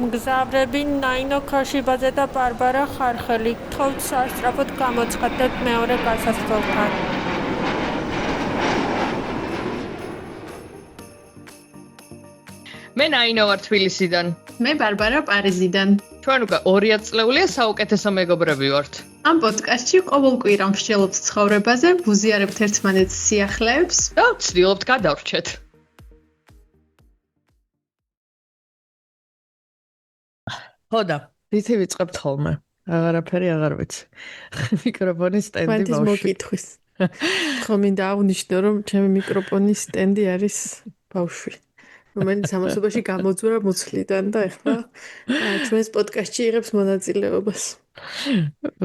მგზავრები ნაინო ქოშიბაძე და ბარბარა ხარხელი გთხოვთ სასწრაფოდ გამოცხადდეთ მეორე გასასვლელთან. მე ნაინო ვარ თბილისიდან. მე ბარბარა პარიზიდან. ჩვენ უკვე 2 წლეულია საუკეთესო მეგობრები ვართ. ამ პოდკასტში ყოველ კვირა ვშელობთ ცხოვრებაზე, ვუზიარებთ ერთმანეთს სიახლეებს და ვცდილობთ გადავრჩეთ. ხოდა, იცი ვიწყებთ ხოლმე. აღარაფერი აღარ ვიცი. მიკროფონის სტენდი ბავშვი. მოკითხვის. ხო მინდა აღნიშნო, რომ ჩემი მიკროფონის სტენდი არის ბავშვი. რომელიც ამასობაში გამოძვრა მუცლიდან და ეხლა ჩვენს პოდკასტში იღებს მონაწილეობას.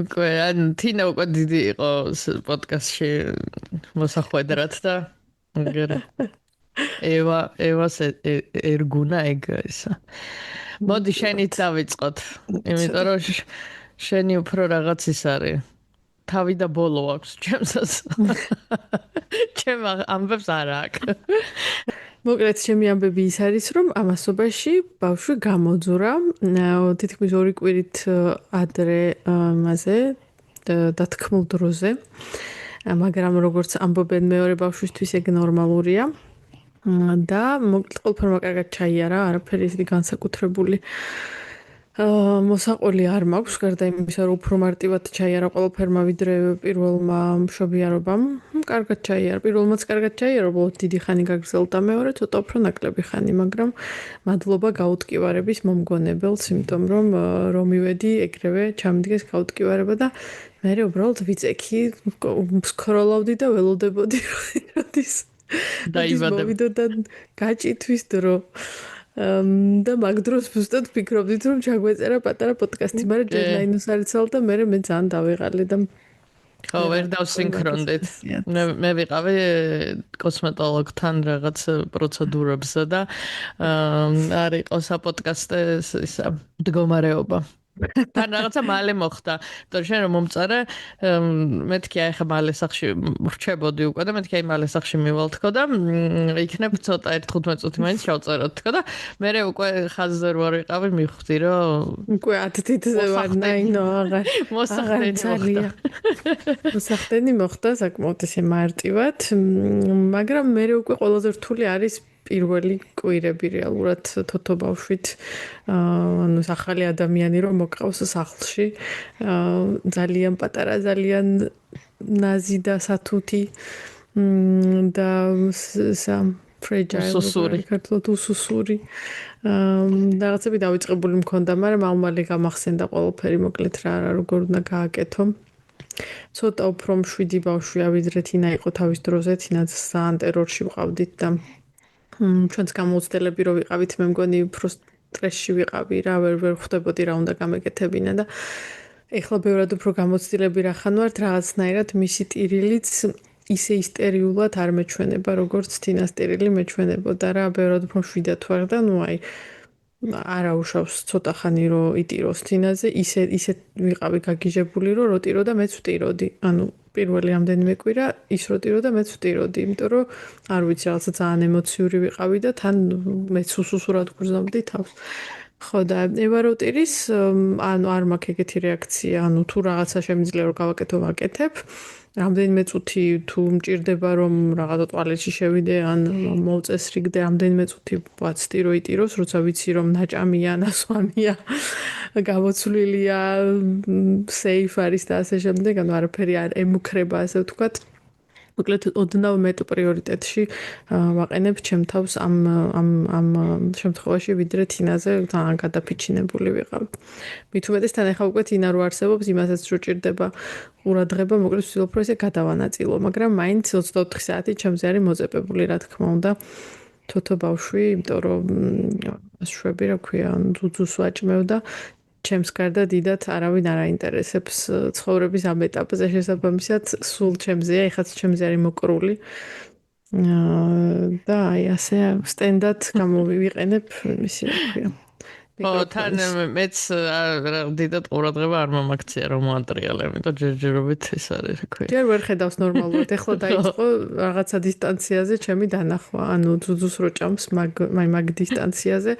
უკვე ან თინა უკვე დიდი იყო პოდკასტში მოსახვედრად და ევას ერგუნა ეგ ისა. მოდი შენით დავიწყოთ. იმიტომ რომ შენი უფრო რაღაც ის არის. თავი და ბოლო აქვს ჩემსაც. ჩემ ამბებს არ აქვს. მოკლედ ჩემი ამბები ის არის, რომ ამასობაში ბავშვი გამოძვრა, თითქმის 2 კვირით ადრე მასე დათქმულ დროზე. მაგრამ როგორც ამბობენ მეორე ბავშვისთვის ეგ ნორმალურია. და მოკლედ ყველაფერმა კარგად ჩაიარა, არაფერი ისეთი განსაკუთრებული მოსაყოლი არ მაქვს, გარდა იმისა, რომ უფრო მარტივად ჩაიარა ყველაფერმა ვიდრე პირველმა მშობიარობამ. კარგად ჩაიარა, პირველმაც კარგად ჩაიარა, უბრალოდ დიდი ხანი გაგრძელდა, მეორე ცოტა უფრო ნაკლები ხანი, მაგრამ მადლობა გაუტკივარების მომგონებელს, იმიტომ რომ მივედი ეგრევე ჩამდგეს გაუტკივარება და მე უბრალოდ ვიწექი, სკროლავდი და ველოდებოდი როდის მოვიდოდა გაჭითვის დრო. და მაგ დროს ზუსტად ფიქრობდით, რომ ჩაგვეწერა პატარა პოდკასტი, მაგრამ ჯერ ნაინოს არიცალ და მე ძალიან დავიღალე და ხო, ვერ დავსინქრონდით. მე ვიყავი კოსმეტოლოგთან რაღაც პროცედურებზე და არ იყო საპოდკასტე ისა მდგომარეობა. თან რაღაცა მალე მოხდა. თორე შენ რომ მომწარე, მეთქი აი ხა მალე სახში ვრჩებოდი უკვე და მეთქი აი მალე სახში მივალ თქო და იქნებ ცოტა 1-15 წუთი მაინც ჩავწეროთ თქო და მე უკვე ხაზზე რო ვიყავი მივხვდი რომ უკვე 10 თითზე ვარ ნაინო აღარ მოსახდენი მოხდა საკმაოდ ესე მარტივად, მაგრამ მე უკვე ყველაზე რთული არის პირველი კვირები რეალურად თოთო ბავშვით, ანუ ახალი ადამიანი რომ მოკყავს სახლში, ძალიან პატარა, ძალიან ნაზი და სათუთი და fragile, ქართულად უსუსური. რაღაცები დავიწყებული მქონდა, მაგრამ ამალე გამახსენდა ყველაფერი, მოკლედ რა როგორ უნდა გააკეთო. ცოტა უფრო მშვიდი ბავშვია, ვიდრე თინა იყო თავის დროზე, თინაც ძალიან ტერორში ვყავდით და ჩვენც გამოუცდელები რო ვიყავით, მე მგონი უფრო სტრესში ვიყავი რა, ვერ ხვდებოდი რა უნდა გამეკეთებინა და ეხლა ბევრად უფრო გამოცდილები რახან ვართ, რაღაცნაირად მისი ტირილიც ისე ისტერიულად არ მეჩვენება, როგორც თინას ტირილი მეჩვენებოდა რა, ბევრად უფრო მშვიდად ვარ და ნუ აი არაუშავს ცოტა ხანი რო იტიროს თინაზე, ისე ვიყავი გაგიჟებული რომ რო ტირო და მეც ვტიროდი. ანუ პირველი ამდენიმე კვირა ის რო ტირო და მეც ვტიროდი, იმიტომ რომ არ ვიცი რაღაცა ძალიან ემოციური ვიყავი და თან მეც უსუსურად გრძნობდი თავს. ხო და ევა რო ტირის, ანუ არ მაქვს ეგეთი რეაქცია, ანუ თუ რაღაცა შემიძლია რომ გავაკეთო, ვაკეთებ. რამდენიმე წუთი თუ მჭირდება რომ რაღაცა ტუალეტში შევიდე ან მოვწესრიგდე, რამდენიმე წუთი ვაცდი რომ იტიროს, როცა ვიცი რომ ნაჭამია, ნასვამია, გამოცვლილია, safe არის და ასე შემდეგ, ანუ არაფერი არ ემუქრება, ასე ვთქვათ. მოკლედ ოდნავ მეტ პრიორიტეტში ვაყენებ ჩემ თავს ამ შემთხვევაში ვიდრე თინაზე ძალიან გადაფიჩინებული ვიყავ. მით უმეტეს თან ახლა უკვე თინა რო არსებობს, იმასაც რო ჭირდება ყურადღება, მოკლედ ვცდილობ რომ ესე გადავანაწილო, მაგრამ მაინც 24 საათი ჩემზე არის მოწებებული, რა თქმა უნდა. თოთო ბავშვი, იმიტომ რომ შვები, რა ქვია, ძუძუს ვაჭმევ და ჩემს გარდა დიდად არავინ არ აინტერესებს ცხოვრების ამ ეტაპზე შესაბამისად, სულ ჩემზეა, ეხაც ჩემზე არის მოკრული. და აი ასე სტენდად გამოვიყენებ, ისე რა ქვია. თან მეც დიდად ყურადღება არ მომაქცია რომ მოატრიალე, ამიტომ ჯერჯერობით ეს არის რა ქვია. ჯერ ვერ ხედავს ნორმალურად. ეხლა დაიწყო რაღაცა დისტანციაზე ჩემი დანახვა. ანუ ძუძუს რო ჭამს მაგ დისტანციაზე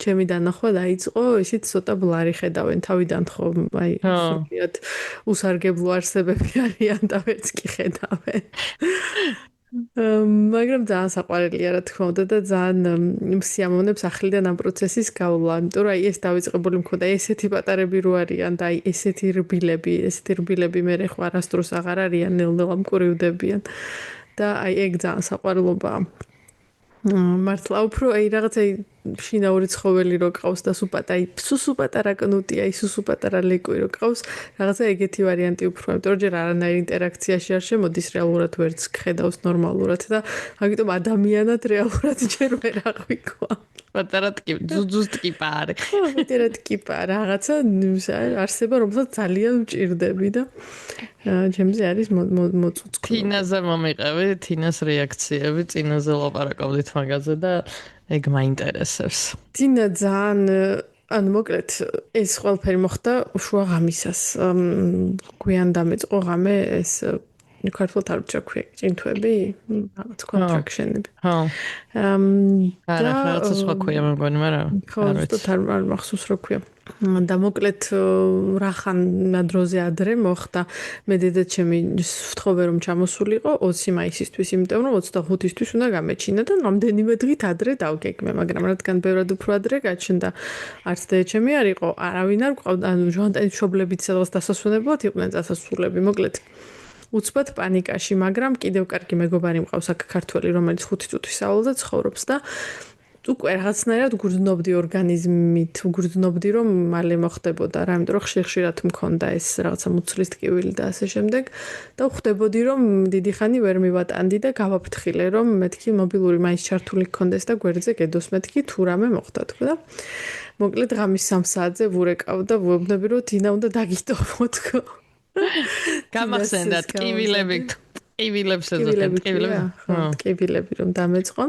ჩემი დანახვა დაიწყო, ისიც ცოტა ბლარი ხედავენ თავიდან ხო, აი სულიად უსარგებლო არსებები არიან და ვერც კი ხედავენ. მაგრამ ძალიან საყვარელია რა თქმა უნდა და ძალიან სიამოვნებს ახლიდან ამ პროცესის გავლა, იმიტომ რომ აი ეს დავიწყებული მქონდა ესეთი პატარები რო არიან და აი ესეთი რბილები მე ხო არასდროს აღარ არიან, ნელ-ნელა მკვრივდებიან და აი ეგ ძალიან საყვარელობაა. მართლა უფრო აი რაღაცა შინაური ცხოველი რო ყავს და სუ პატარა კნუტი, აი სუ პატარა ლეკვი რო ყავს, რაღაცა ეგეთი ვარიანტი უფრო, იმიტომ რომ ჯერ არანაირ ინტერაქციაში არ შემოდის რეალურად ვერც ხედავს ნორმალურად და ამიტომ ადამიანად რეალურად ჯერ ვერ აღვიქვა. პატარა ძუძუს ტკიპა არის. პატარა ტკიპა რაღაცა არსება, რომელსაც ძალიან ვჭირდები და ჩემზე არის მოწუწკო. თინაზე მომიყევი, თინას რეაქციები, წინაზე ლაპარაკობდით მაგაზე და ეგ მაინტერესებს. თინა ძალიან ანუ მოკლედ ეს ყველაფერი მოხდა შუა ღამისას. გვიან დამეწყო ღამე ეს ქართულად არ ვჭა ქვია ჭინთვები, რაღაც კონტრაქშენები. ხო. არა, რაღაცა სხვა ქვია მე მგონი, მაგრამ ხო, ზუსტად არ მახსოვს რა ქვია. და მოკლედ რახან დროზე ადრე მოხდა მე დედაჩემი ვთხოვე რომ ჩამოსულიყო 20 მაისისთვის, იმიტომ რომ 25-ისთვის უნდა გამეჩინა და რამდენიმე დღით ადრე დავგეგმე, მაგრამ რადგან ბევრად უფრო ადრე გაჩნდა, არც დედაჩემი არ იყო, არავინ არ გვყავდა, ანუ ჟონტანის მშობლებიც სადღაც დასასვენებლად იყვნენ წასასულები, მოკლედ უცბად პანიკაში, მაგრამ კიდევ კარგი მეგობარი მყავს აქ ქართველი, რომელიც 5 წუთი სწავლობს და ცხოვრობს და უკვე რაღაცნაირად გრძნობდი ორგანიზმით, გრძნობდი რომ მალე მოხდებოდა რა, იმიტომ რომ ხშირად მქონდა ეს რაღაცა მუცლის ტკივილი და ასე შემდეგ და ხვდებოდი რომ დიდი ხანი ვერ მივატანდი და გავაფრთხილე რომ მეთქი მობილური მაინც ჩართული გქონდეს და გვერდზე გედოს მეთქი თუ რამე მოხდა თქო და მოკლედ ღამის 3 საათზე ვურეკავ და ვეუბნები რომ თინა უნდა დაგიტოვო თქო. გამახსენდა ტკივილები ტკივილებს ტკივილები რომ დამეწყო.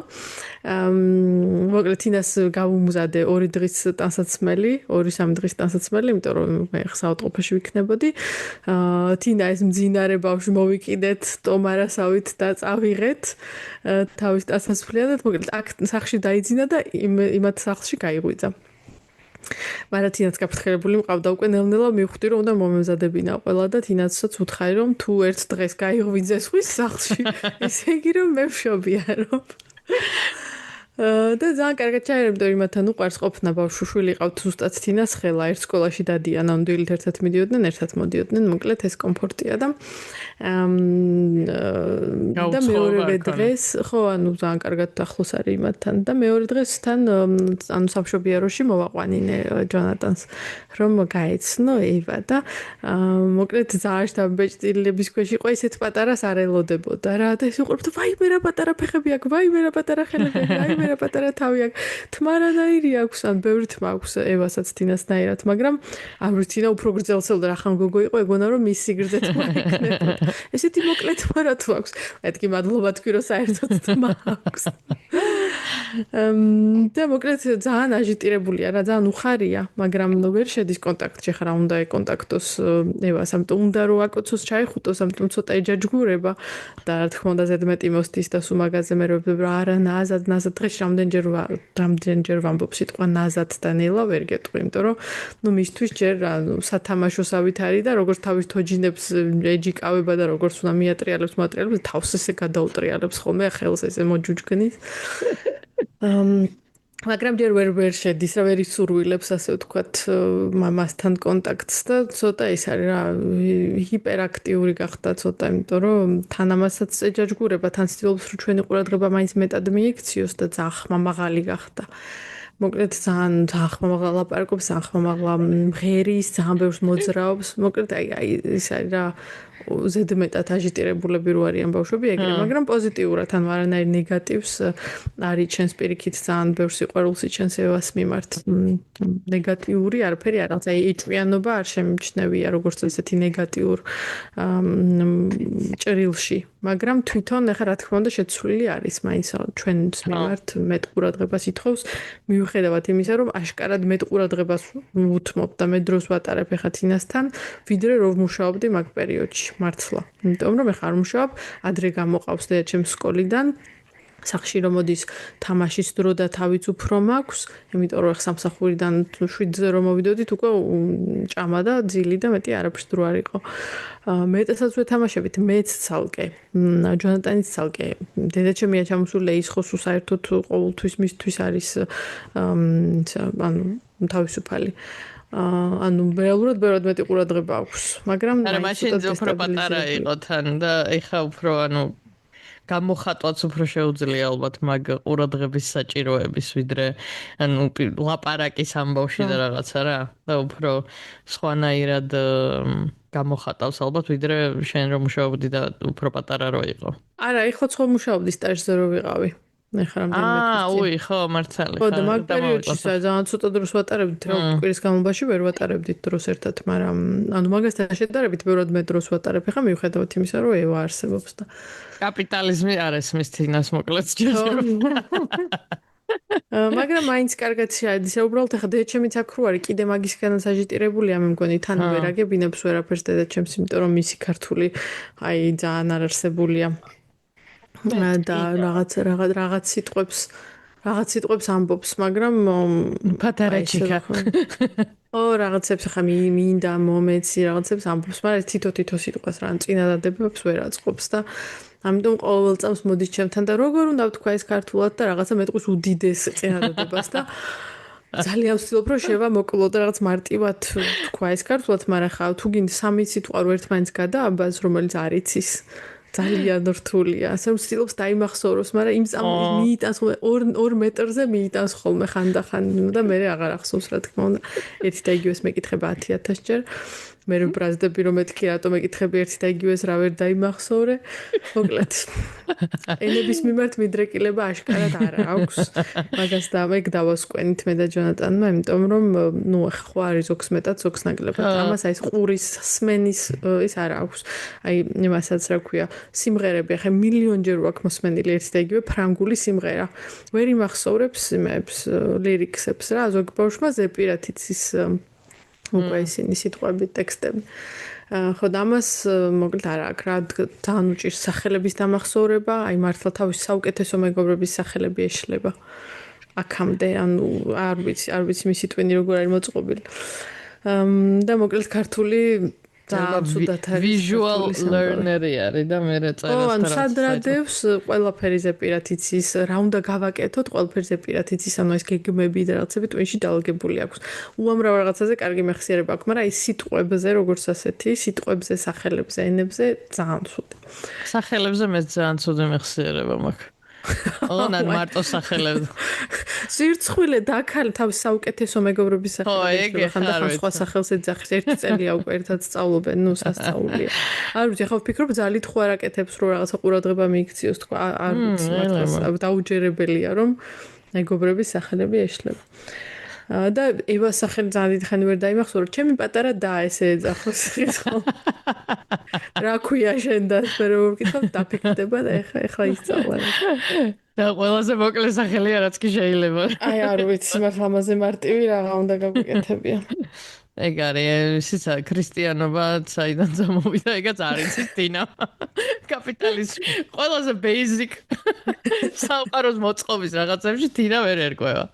მოკლედ თინას გავუმზადე 2 დღის ტანსაცმელი, 2-3 დღის ტანსაცმელი, იმიტომ რომ მე საავადმყოფოში ვიქნებოდი. თინა ეს მძინარე ბავშვი მოვიკიდეთ ტომარასავით და წავიღეთ თავის ტანსაცმლიდან და მოკლედ აქ სახლში დაიძინა და იმათ სახლში გაიღვიძა. მაგრამ თინაც გაფრთხილებული მყავდა უკვე ნელ-ნელა მივხვდი რომ უნდა მომემზადებინა ყველა და თინაცსაც ვუთხარი რომ თუ ერთ დღეს გაიღვიძეს ხვის სახლში ესე იგი რომ მე ვშობია რომ და ძალიან კარგად ჩაერემ და იმათთან უყარს ყოფნა ბავშვი ყავთ ზუსტად თინას ხელა ერთ სკოლაში დადიან ნამდვილად ერთად მიდიოდნენ ერთად მოდიოდნენ მოკლედ ეს კომფორტია და და მეორე დღეს ხო ანუ ძალიან კარგად ახლოს არის იმათთან და მეორე დღეს თან ანუ სამშობიაროში მოვაყვანინე ჯონატანს რომ გაეცნო ევა და მოკლედ ძალიან შთამბეჭდილების ქვეშ იყო ესეთ პატარას არ ელოდებოდა რა და ეს უყურებდა ვაიმე რა პატარა ფეხები აქვს ვაიმე რა პატარა ხელები ვაიმე რა პატარა თავი აქვს თმარანაირი აქვს ან ბევრი თმა აქვს ევასაც თინასნაირად მაგრამ ავრითინა უფრო გრძელსელდა რახან გოგო იყო ეგონა რომ მის სიგრძე თმა იქნებოდა ესეთი მოკლე თმა რა თუ აქვს მეთქი მადლობა თქვი რომ საერთოდ თმა აქვს და მოკლედ ძალიან აჟიტირებულია რა ძალიან უხარია მაგრამ ვერ შედის კონტაქტში ხარ უნდა ეკონტაქტოს ევას ამიტომ უნდა რომ აკოცოს ჩაიხუტოს ამიტომ ცოტა ეჯაჯგურება და რა თქმა უნდა ზედმეტი მოსდის და სულ მაგაზე მე რა არა ნაზად დღეში რამდენჯერ ვამბობ სიტყვა ნაზად და ნელა ვერ გეტყვი იმიტომ რომ ნუ მისთვის ჯერ სათამაშოსავით არის და როგორც თავის თოჯინებს ეჯიკავება და როგორც უნდა მიატრიალებს მატერიალებს თავს ესე გადაუტრიალებს ხოლმე ხელს ესე მოჯუჯგნის მაგრამ ჯერ ვერ შედის რა ვერ ისურვილებს ასე ვთქვათ მამასთან კონტაქტს და ცოტა ის არის რა ჰიპერაქტიული გახდა ცოტა იმიტომ რომ თან ამასაც ეჯაჯგურება თან ცდილობს რომ ჩვენი ყურადღება მაინც მეტად მიიქციოს და ძალიან ხმამაღალი გახდა მოკლედ ძალიან ხმამაღლა ლაპარაკობს ძალიან ხმამაღლა მღერის ძალიან ბევრს მოძრაობს მოკლედ აი ის არის რა ზედმეტად აჟიტირებულები რო არიან ბავშვები ეგრე, მაგრამ პოზიტიურად, ანუ არანაირ ნეგატივს არ იჩენს პირიქით ძალიან ბევრ სიყვარულს იჩენს ევას მიმართ. ნეგატიური არაფერი არ აქვს. აი ეჭვიანობა არ შემჩნევია როგორც ესეთი ნეგატიურ ჭრილში, მაგრამ თვითონ ეხლა რა თქმა უნდა შეცვლილი არის მაინც ჩვენს მიმართ მეტ ყურადღებას ითხოვს მიუხედავად იმისა რომ აშკარად მეტ ყურადღებას ვუთმობ და მე დროს ვატარებ ეხლა თინასთან ვიდრე რომ ვმუშაობდი მაგ პერიოდში მართლა იმიტომ რომ ეხლა არ ვმუშაობ ადრე გამოყავს დედაჩემს სკოლიდან სახში რომ მოდის თამაშის დრო და თავიც უფრო მაქვს იმიტომ რომ ეხლა სამსახურიდან 7-ზე რომ მოვიდოდით უკვე ჭამა და ძილი და მეტი არაფერს დრო არ იყო მეტასაც ვეთამაშებით მეც ცალკე ჯონატანიც ცალკე დედაჩემია ჩამოსული ის ხო საერთოდ ყოველთვის მისთვის არის ანუ თავისუფალი ანუ რეალურად ბევრად მეტი ყურადღება აქვს მაგრამ მაშინ უფრო პატარა იყო თან და ეხა უფრო ანუ გამოხატვაც უფრო შეუძლია ალბათ მაგ ყურადღების საჭიროების ვიდრე ანუ ლაპარაკის ამბავში და რაღაცა რა და უფრო სხვანაირად გამოხატავს ალბათ ვიდრე შენ რომ მუშაობდი და უფრო პატარა რო იყო არა ეხლა ხო მუშაობდი სტაჟზე რო ვიყავი ეხლა რამდენიმე უი ხო მართალი ხო და მაგ პერიოდში ძალიან ცოტა დროს ვატარებდით რა კვირის განმავლობაში ვერ ვატარებდით დროს ერთად მაგრამ ანუ მაგასთან შედარებით ბევრად მე დროს ვატარებ ეხლა მიუხედავად იმისა რომ ევა არსებობს და კაპიტალიზმი არ ესმის თინას მოკლედ ჯერჯერობით მაგრამ მაინც კარგად შეადის უბრალოდ ეხლა დედაჩემიც აქ რო არის კიდე მაგისგანაც აჟიტირებულია მე მგონი თან ვერ აგებინებს ვერაფერს დედაჩემს იმიტომ რომ მისი ქართული აი ძალიან არ არსებულია და რაღაც სიტყვებს ამბობს, მაგრამ პატარაჩიკა. რაღაცებს ახლა მინდა მომეცი, რაღაცებს ამბობს, მაგრამ თითო სიტყვას რა წინადადებებს ვერ აწყობს და ამიტომ ყოველ წამს მოდის ჩემთან და როგორ უნდა ვთქვა ეს ქართულად და რაღაცა მეტყვის უდიდეს წინადადებას და ძალიან ვცდილობ რომ შევა მოკლო და რაღაც მარტივად ვთქვა ეს ქართულად, მაგრამ ხა თუ გინდა სამი სიტყვა რო ერთმანეთს გადააბას, რომელიც არ იცის ძალიან რთულია. ასე რომ ვცდილობს დაიმახსოვროს, მაგრამ იმ მიიტანს ხოლმე 2 მეტრზე მიიტანს ხოლმე ხანდახან და მე აღარ ახსოვს რა თქმა უნდა. ერთი და იგივეს მეკითხება 10,000 ჯერ. მე რო ბრაზდები რომ მეთქი რატომ მეკითხები ერთი და იგივეს რა ვერ დაიმახსოვრე. მოკლედ. ენების მიმართ მიდრეკილება აშკარად არ აქვს. მაგას და მე დავასკვენით მე და ჯონატანმა, იმიტომ რომ ნუ ხო არის ზოგს მეტად ზოგს ნაკლებად. ამას აი ყურის სმენის ის არ აქვს. აი იმასაც რა ქვია სიმღერები ახლა მილიონჯერ ვაქვს მოსმენილი ერთი და იგივე ფრანგული სიმღერა. ვერ იმახსოვრებს იმებს ლირიქსებს რა ზოგ ბავშვმა ზეპირათიცის უკვე ისინი სიტყვები ტექსტები. ხო და ამას მოკლედ არა აქ რა ძალიან უჭირს სახელების დამახსოვრება, აი მართლა თავის საუკეთესო მეგობრების სახელები ეშლება. აქამდე ანუ არ ვიცი მისი ტვინი როგორ არის მოწყობილი. და მოკლედ ქართული visual learner-ი არის და მე წერას და სადრადევს ყველაფერი ზეპირად იცის, რა უნდა გავაკეთოთ, ყველაფერი ზეპირად იცის, ანუ ეს გეგმები და რაღაცები ტვინში დალაგებული აქვს. უამრავ რაღაცაზე კარგი მეხსიერება აქვს, მაგრამ აი სიტყვებზე როგორც ასეთი, სიტყვებზე, სახელებზე, ენებზე ძალიან ცუდი. სახელებზე მე ძალიან ცუდი მეხსიერება მაქვს. ოღონდ მარტო სახელები. სირცხვილე დაქალი თავის საუკეთესო მეგობრების სახელები ხანდახან სხვა სახელს ეძახის ერთი წელია უკვე ერთად სწავლობენ, ნუ სასწაულია. არ ვიცი, ახლა ვფიქრობ ძალით ხო არ აკეთებს რომ რაღაცა ყურადღება მიიქციოს თქვა, არ ვიცი, მართლა დაუჯერებელია რომ მეგობრების სახელები ეშლება. და ევას სახელი ძალიან დიდი ხანი ვერ დაიმახსოვრო, ჩემი პატარა და ესე ეძახოს ხო. რა ქვია შენ და მე რომ ვკითხავ დაფიქრდება და ეხლა ისწავლა. და ყველაზე მოკლე სახელია რაც კი შეიძლება. აი არ ვიცი, მაგრამ ამაზე მარტივი რაღა უნდა გაგვიკეთებია. ეგ არის ისიც ქრისტიანობა საიდან წამოვიდა ეგაც არ იცით თინა კაპიტალიზმი ყველაზე basic სამყაროს მოწყობის რაღაცებში თინა ვერ ერკვევა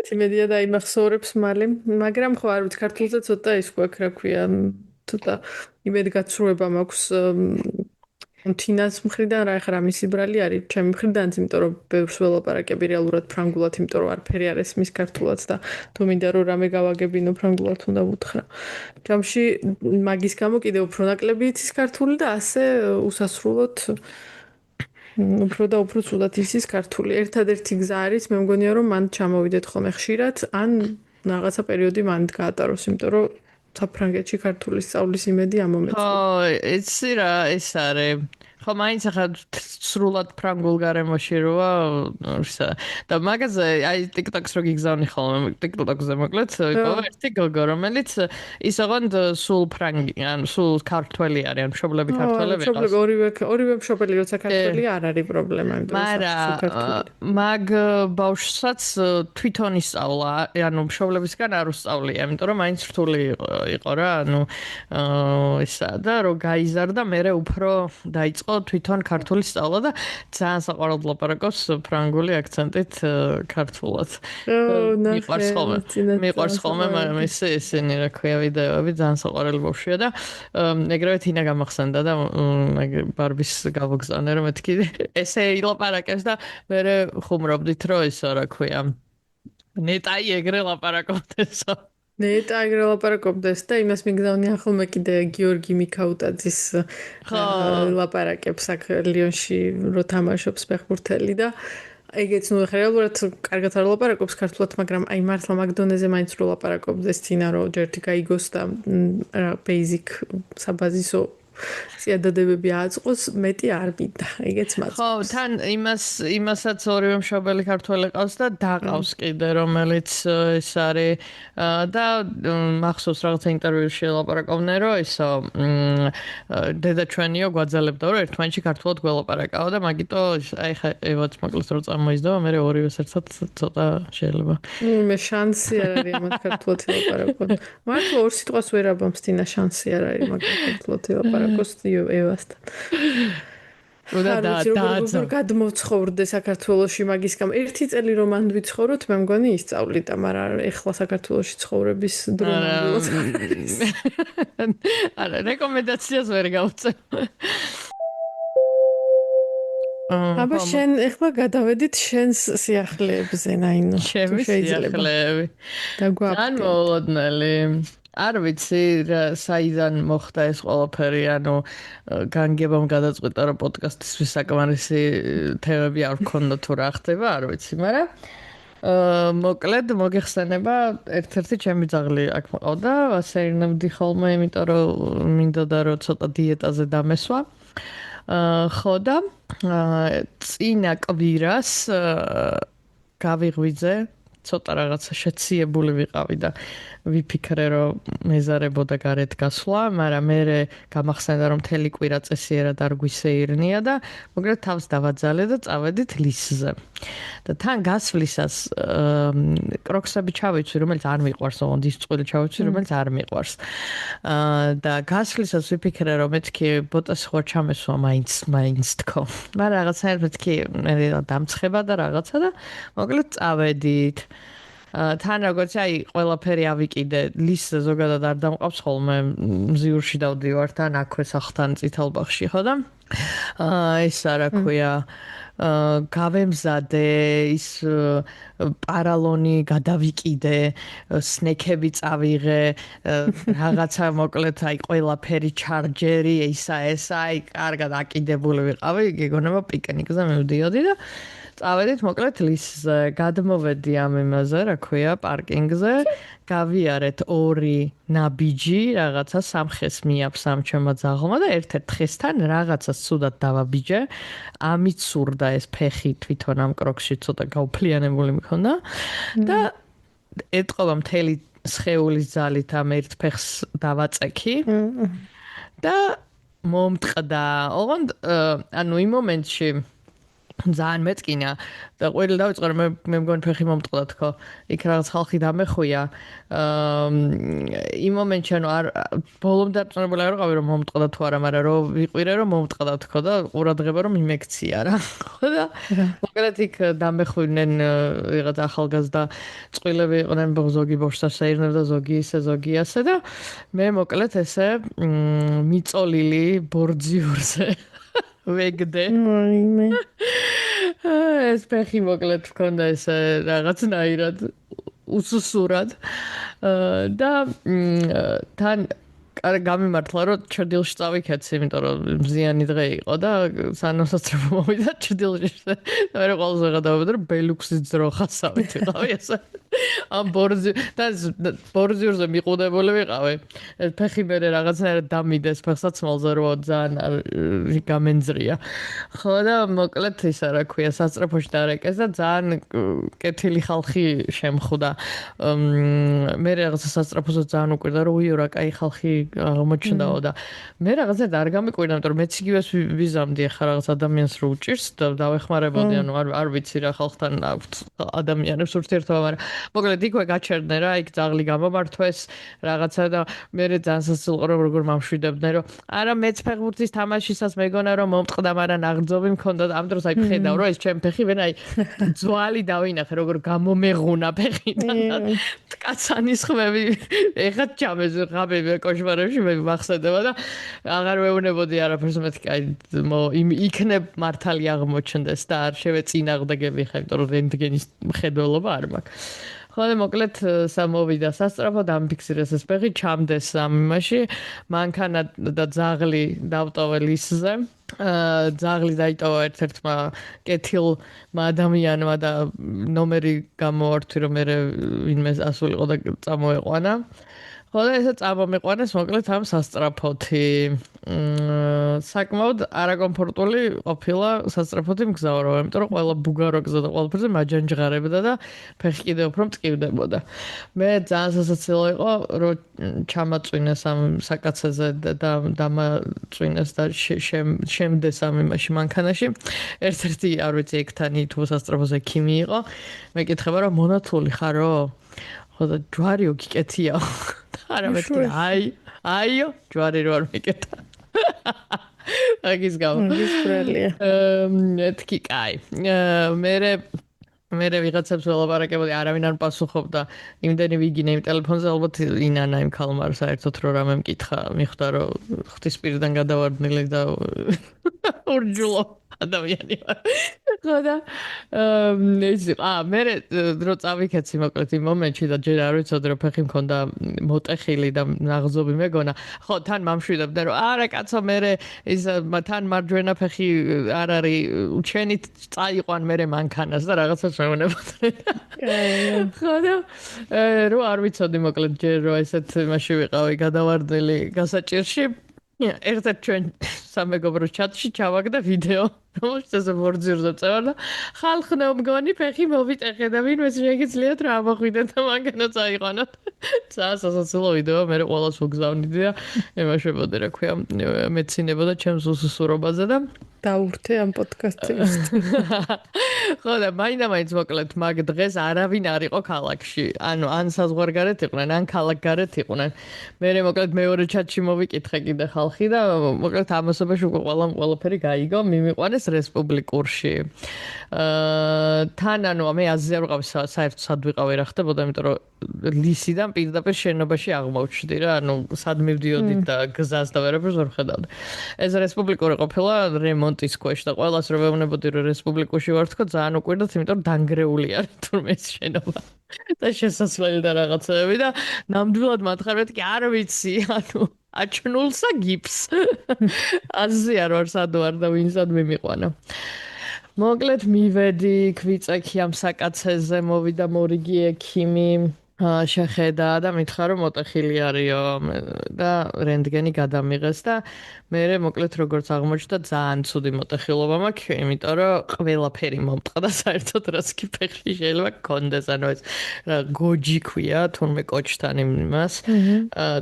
ერთი მედია დაიმახსოვრებს მალე მაგრამ ხო არ ვიცი ქართულზე ცოტა ის გვაქვს რა ქვია ცოტა იმედგაცრუება მაქვს თინას მხრიდან რა ეხლა მისი ბრალი არის ჩემი მხრიდანაც იმიტომ რომ ბევრს ველაპარაკები რეალურად ფრანგულად იმიტომ რომ არაფერი არ ესმის ქართულად და თუ მინდა რომ რამე გავაგებინო ფრანგულად უნდა ვუთხრა ჯამში მაგის გამო კიდევ უფრო ნაკლები იცის ქართული და ასე უსასრულოდ უფრო და უფრო ცუდად იცის ქართული ერთადერთი გზა არის მე მგონია რომ მან ჩამოვიდეთ ხოლმე ხშირად ან რაღაცა პერიოდი მან გაატაროს იმიტომ რომ საფრანგეთში ქართული სწავლის იმედი ამომეწონა. ხო, იცი რა, ეს არის. ხო, მაინც ახლა სრულად ფრანგულ გარემოში როა, და მაგაზე აი TikTok-ს რო გიგზავნი ხოლმე, TikTok-ზე მოკლედ, იყო ერთი გოგო, რომელიც ის ოღონდ სულ ფრანგი, ან სულ ქართველი არის, ან მშობლები ქართველები ყავს. ორივე მშობელი როცა ქართველი არ არის პრობლემა, მაგრამ მაგ ბავშვსაც თვითონ ისწავლა, ანუ მშობლებისგან არ უსწავლია, იმიტომ რომ მაინც რთული იყო რა, ანუ ისა და რო გაიზარდა, მერე უფრო დაიწყო თვითონ ქართული სწავლა და ძალიან საყვარელად ლაპარაკობს ფრანგული აქცენტით ქართულად. მიყვარს ხოლმე ისინი რა ქვია ვიდეოები, ძალიან საყვარელი ბავშვია და ეგრევე თინა გამახსენდა და ბარბის გავგზავნე რომ მეთქი ესე ილაპარაკებს და მე ხუმრობდით რომ ისო რა ქვია ნეტაი ეგრე ლაპარაკობდესო. ნეტა ეგრე ლაპარაკობდეს და იმას მიგზავნი ახლა კიდე გიორგი მიქაუტაძის ლაპარაკებს აქ ლიონში რო თამაშობს ფეხბურთელი და ეგეც ნუ რეალურად კარგად არ ლაპარაკობს ქართულად, მაგრამ აი მართლა მაგდონეზე მაინც რო ლაპარაკობდეს თინა რო ჯერტი გაიგოს და ბეიზიკ საბაზისო სიადადებები აწყოს, მეტი არ მინდა, ეგეც მაწყობს. ხო, თან იმასაც ორივე მშობელი ქართველი ყავს და დაყავს კიდე, რომელიც ის არის და მახსოვს რაღაცა ინტერვიუში ლაპარაკობდნენ, რომ ისო დედა ჩვენიო გვაძალებდა, რომ ერთმანეთში ქართულად გველაპარაკაო და მაგიტო აი ხა ევაც მოკლედ რო წამოიზდო, მე ორივეს ერთად ცოტა შეიძლება. მე შანსი არ არის ამათ ქართულად ლაპარაკონ. მართლა ორ სიტყვას ვერ აბამს თინა შანსი არ არის მაგათ ქართულად ლაპარაკონ. ევასთან. როგორ გადმოცხოვრდე საქართველოში მაგის გამო. ერთი წელი რომ მან ვიცხოვროთ, მე მგონი ისწავლიდა, მაგრამ ეხლა საქართველოში ცხოვრების დრო ნამდვილად. არა, რეკომენდაციას ვერ გავწევ. აბა შენ ეხლა გადავედით შენს სიახლეებზე, ნაინო. ჩემი სიახლეები. ძალიან მოულოდნელი. არ ვიცი საიდან მოხდა ეს ყველაფერი, ანუ განგებამ გადაწყვიტა რომ პოდკასტისთვის საკმარისი თემები არ გქონდა თუ რა ხდება, არ ვიცი, მაგრამ მოკლედ მოგეხსენება ერთ-ერთი ჩემი ძაღლი აქ მყავდა, ვასერინებდი ხოლმე, იმიტომ რომ მინდოდა რომ ცოტა დიეტაზე დამესვა. ხო და წინა კვირას გავიღვიძე ცოტა რაღაცა შეციებული ვიყავი და ვიფიქრე რომ მეზარებოდა გარეთ გასვლა, მაგრამ მე გამახსენდა რომ მთელი კვირა წესიერად არ გვისეირნია და მოკლედ თავს დავაძალე და წავედით ლისზე. და თან გასვლისას კროქსები ჩავიცვი, რომელიც არ მიყვარს, ოღონდ ის წყვილი ჩავიცვი, რომელიც არ მიყვარს. და გასვლისას ვიფიქრე რომ მეთქი ბოტას ხო ჩამესვა მაინც თქო. მაგრამ რაღაცაერთ მეთქი მე დამცხება და რაღაცა და მოკლედ წავედით. თან როგორც აი ყველაფერი ავიკიდე ლისზე ზოგადად არ დამყავს ხოლმე მზიურში დავდივარ თან აქვე სახლთან წითალბაღში ხო და ეს რა ქვია გავემზადე ის პარალონი გადავიკიდე სნექები წავიღე რაღაცა მოკლედ აი ყველაფერი ჩარჯერი ისა აი კარგად აკიდებული ვიყავი გეგონება პიკნიკზე მივდიოდი და წავედით მოკლედ ლისზე, გადმოვედი ამ იმაზე, რა ქვია, პარკინგზე, გავიარეთ ორი ნაბიჯი, რაღაცა სამხეს მიაქვს ამ ჩემო ძაღლმა და ერთ-ერთ ხესთან რაღაცას ცუდად დავაბიჯე. ამით სურდა ეს ფეხი თვითონ ამ კროქსში ცოტა გაუფლიანებული მქონდა და ეტყობა მთელი სხეულის ძალით ამ ერთ ფეხს დავაწექი და მომტყდა. ოღონდ ანუ იმ მომენტში ძალიან მეწკინა და ყველი დავიწყე რომ მე მგონი ფეხი მომტყდა თქო. იქ რაღაც ხალხი დამეხვია. იმ მომენტში ანუ არ ბოლომდე დარწმუნებული არ ვიყავი რომ მომტყდა თუ არა, მაგრამ რომ ვიყვირე რომ მომტყდა თქო და ყურადღება რომ იმექცია რა. ხო და მოკლედ იქ დამეხვიდნენ რაღაც ახალგაზრდა წვილები იყვნენ, ზოგი ბოშსა შეირნებდა, ზოგი ისე, ზოგი ასე და მე მოკლედ ესე მიწოლილი ბორძიურზე ვეგდე. ეს ფეხი მოკლედ ვქონდა ესე რაღაცნაირად უსუსურად და თან გამიმართლა რომ ჭრდილში წავიქეცი, იმიტომ რომ მზიანი დღე იყო და სანოსაცრებო მოვიდა ჭრდილში. მე რა ყველაზე გადავედი რომ ბელუქსის ძროხასავით ვიყავი ესე. ამ ბორზიურზე მიყუდებული ვიყავი. ფეხი მე რაღაცნაირად დამიდეს ფეხსაცმელზე რო ძალიან გამენძრია. ხო და მოკლედ ისა რა ქვია სასწრაფოში დარეკეს და ძალიან კეთილი ხალხი შემხვდა. მე რაღაცა სასწრაფოზე ძალიან უკვირდა რომ უიო რა კაი ხალხი აღმოჩნდაო და მე რაღაცა არ გამიკვირდა, იმიტომ რომ მეც იგივეს ვიზამდი ახლა რაღაც ადამიანს რო უჭირს და დავეხმარებოდი, ანუ არ ვიცი რა ხალხთან აქვთ ადამიანებს ურთიერთობა, მაგრამ მოკლედ იქვე გაჩერდნენ რა, იქ ძაღლი გამომართვეს რაღაცა და მე ძალიან სასწაულყო რომ როგორ მამშვიდებდნენ რომ არა მეც ფეხბურთის თამაშისას მეგონა რომ მომწყდა, მაგრამ ნაღრძობი მქონდა და ამ დროს აი ხედავ რომ ეს ჩემი ფეხი ვენ აი ძვალი დავინახე როგორ გამომეღუნა ფეხიდან და კაცანის ხმები ეხა ჩამეს ღაბები კოშმარებში მე მახსენდება და აღარ მეუნებოდი არაფერს მეთქი აი იქნებ მართალი აღმოჩნდეს და არ შევეწინააღმდეგები ხა იმიტომ რომ რენტგენის მხედველობა არ მაქვს. ხო და მოკლედ სამოვიდა სასწრაფოდ ამფიქსირეს ეს ფეხი ჩამდეს ამ იმაში მანქანა და ძაღლი დავტოვე ლისზე ძაღლი დაიტოვა ერთ-ერთმა კეთილმა ადამიანმა და ნომერი გამოვართვი რომ მე ვინმე ასულიყო და წამოეყვანა. ხო და ესე წამომიყვანეს მოკლედ ამ სასწრაფოთი. საკმაოდ არაკომფორტული ყოფილა სასწრაფოთი მგზავრობა, იმიტომ რომ ყველა ბუგარო გზა და ყველაფერზე მაჯანჯღარებდა და ფეხი კიდევ უფრო მწყივდებოდა. მე ძალიან სასაცილო იყო რომ ჩამაწვინეს ამ საკაცაზე და დამაწვინეს და შემდეს ამ იმაში მანქანაში. ერთ-ერთი არ ვიცი ექთანი თუ სასწრაფოზე ექიმი იყო. მეკითხება რომ მონათული ხარო? ხო და ჯვარიო გიკეთია. არა მეთქი აიო ჯვარი რო არ მეკეთა. აგის გამო. გისვრელია. მეთქი კაი. მე ვიღაცებს ველაპარაკებოდი, არავინ არ პასუხობდა. იმდენი ვიგინე იმ ტელეფონზე ალბათ ინანა იმ ქალმარ საერთოდ რო რამე მკითხა, მიხვდა რომ ღვთის პირიდან გადავარდნილი და ურჯულო ადამიანი ვარ. ხო და მე რო წავიქეცი მოკლედ იმ მომენტში და ჯერ არ ვიცოდი რომ ფეხი მქონდა მოტეხილი და ნაღრძობი მეგონა. ხო თან მამშვიდებდა რომ არა კაცო მე ის თან მარჯვენა ფეხი არ არის უჩენით წაიყვან მე მანქანას და რაღაცას მეუნებოდნენ. ხო და რო არ ვიცოდი მოკლედ ჯერ რო ესეთ იმაში ვიყავი გადავარდნილი გასაჭირში ერთ-ერთ ჩვენ სამეგობრო ჩატში ჩავაგდა ვიდეო რომელშიც ბორძიურზე წევა და ხალხნო მგონი ფეხი მოვიტეხე და ვინმეს შეგიძლიათ რა ამოხვიდეთ და მანქანა წაიყვანოთ. ძალიან სასაცილო ვიდეო, მე ყველას ვგზავნიდი და ემაშვებოდი რა ქვია მეცინებოდა ჩემს უსუსურობაზე და დაურთე ამ პოდკასტს. ხო და მაინდა-მაინც მოკლედ მაგ დღეს არავინ არ იყო ქალაქში. ანუ ან საზღვარგარეთ იყვნენ, ან ქალაქგარეთ იყვნენ. მე მოკლედ მეორე ჩატში მოვიკითხე კიდე ხალხი და მოკლედ ამასობაში ყველაფერი გაიგო, მიმიყვანეს რესპუბლიკურში. თან ანუ მე აზია ვიყავ საერთოდ სად ვიყავი რა ხდებოდა, იმიტომ რომ ლისიდან პირდაპირ შენობაში აღმოჩნდი რა, ანუ სად მივდიოდი და გზას და ვერაფერს ვერ ხედავდი. ეს რესპუბლიკური ყოფილა რემონტის ქვეშ და ყველას რო ვეუბნებოდი რომ რესპუბლიკურში ვარ თქო ძალიან უკვირდათ, იმიტომ რომ დანგრეული არის თურმე ეს შენობა. და შესასვლელი და რაღაცები და ნამდვილად მათხარებთ კი არ ვიცი, ანუ აჩნულსა გიფს. აზრი არ ვარ სად ვარ და ვინსად მიმიყვანა. მოკლედ მივედი ქვიწექი ამ საკაცეზე მოვიდა მორიგი ექიმი შეხედა და მითხრა რომ მოტეხილი არისო და რენტგენი გადამიღეს და მე მოკლედ როგორც აღმოჩნდა ძალიან ცუდი მოტეხილობა მაქვს, იმიტომ რომ ყველაფერი მომწყდა საერთოდ რაც კი ფეხში შეიძლება გქონდეს, ანუ ეს რა გოჯი ქვია თურმე კოჭთან იმას,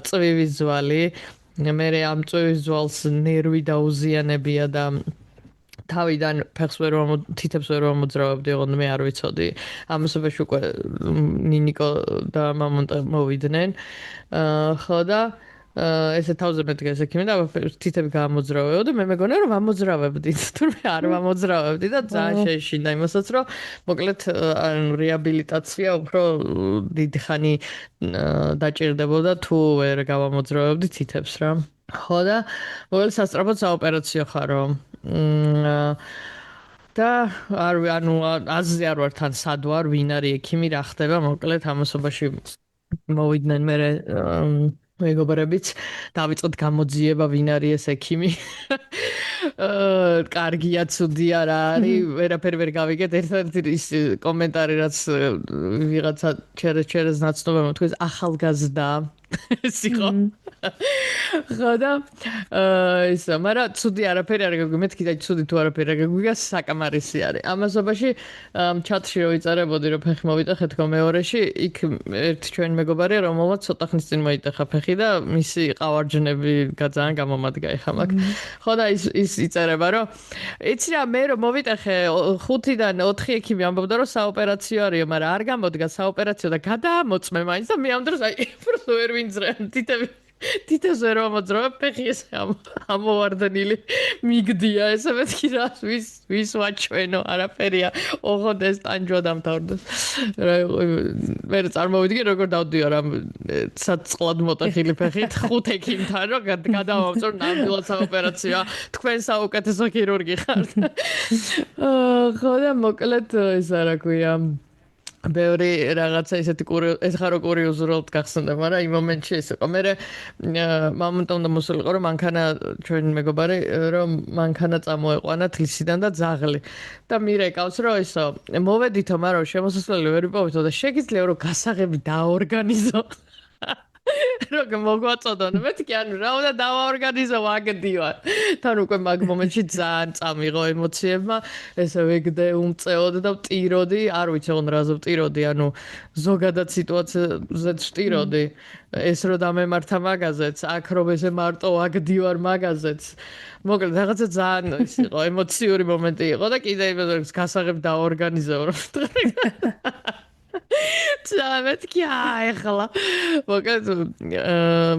წვივის ძვალი, მე ამ წვივის ძვალს ნერვი დაუზიანებია და თავიდან ფეხს თითებს ვერ მოძრავებდი, ოღონდ მე არ ვიცოდი. ამასობაში უკვე ნინიკო და მამონტა მოვიდნენ. ხო და ესე თავზე მედგეს ექიმი და თითები გამოძრავებდი და მე მეგონა რომ ამოძრავებდით, თუმცა არ ამოძრავებდი და ძალიან შეეშინდა იმასაც რომ მოკლედ რეაბილიტაცია უფრო დიდი ხანი დაჭირდებოდა თუ ვერ გავამოძრავებდი თითებს რა. ხო და მოკლედ სასწრაფოდ საოპერაციო ხარო. და ანუ აზრი არ ვარ თან სად ვარ, ვინ არის ექიმი, რა ხდება, მოკლედ ამასობაში მოვიდნენ მე მეგობრებიც, დავიწყეთ გამოძიება ვინ არის ეს ექიმი. კარგია, ცუდია რა არის, ვერაფერი ვერ გავიგეთ. ერთ-ერთი ის კომენტარი რაც ვიღაცა ჩერეს ნაცნობებმა თქვეს ახალგაზრდა სიყო. ხოდა ისა, მაგრამ ცუდი არაფერი არ გაგვიგია, მეთქი და ცუდი თუ არაფერი არ გაგვიგია, საკამარისი არის. ამასობაში ჩატში რო ვიწერებოდი, რომ ფეხი მოვიტეხე თქო მეორეში, იქ ერთი ჩვენი მეგობარია, რომელმაც ცოტა ხნის წინ მოიტეხა ფეხი და მისი ყავარჯნები ძალიან გამომადგა ეხა მაგ. ხოდა ის იწერება, რომ იცი რა, მე რომ მოვიტეხე 5-დან 4 ექიმი ამბობდა, რომ საოპერაციო არისო, მაგრამ არ გამოდგა საოპერაციო და გადაამოწმე მაინც და მე ამ დროს აი просто ვერ ვინძრე. თითებს ვერ ამოძრავე ფეხი ეს ამოვარდნილი მიგდია ესე მეთქი რა ვის ვაჩვენო არაფერია ოღონდ ეს ტანჯვა დამთავრდეს მე წარმოვიდგინე როგორ დავდიარ ამ საწყლად მოტეხილი ფეხით 5 ექიმთან რომ გადავამწვევ ნამდვილად საოპერაციო თქვენ საუკეთესო ქირურგი ხართ ხო და მოკლედ ეს რა ქვია ბევრი რაღაცა ისეთი ეხარო კურიოზულად გახსენდა, მაგრამ იმ მომენტში ეს იყო. მე მამონტა უნდა მოსულიყო, რომ მანქანა ჩვენი მეგობარი, რომ მანქანა წამოეყვანა თლისიდან და ძაღლი. და მირეკავს, რომ ისო, მოვედითო, მაგრამ შემოსასვლელი ვერ ვიპოვეთო და შეგიძლია რომ გასაღები დაორგანიზო. როგორ მოგვაწოდონ მეთქი ანუ რა უნდა დავაორგანიზო ვაგდივარ თან უკვე მაგ მომენტში ძალიან წამიღო ემოციებმა ესე ვეგდე უმწეოდ და ვტიროდი არ ვიცი ოღონდ რაზე ვტიროდი ანუ ზოგადად სიტუაციაზე ვტიროდი ეს რო დამემართა მაგაზეც აქ რომ ესე მარტო ვაგდივარ მაგაზეც მოკლედ რაღაცა ძალიან ის იყო ემოციური მომენტი იყო და კიდე იმას გასაღებ დაორგანიზო რომ მეთქი ახლა მოკლედ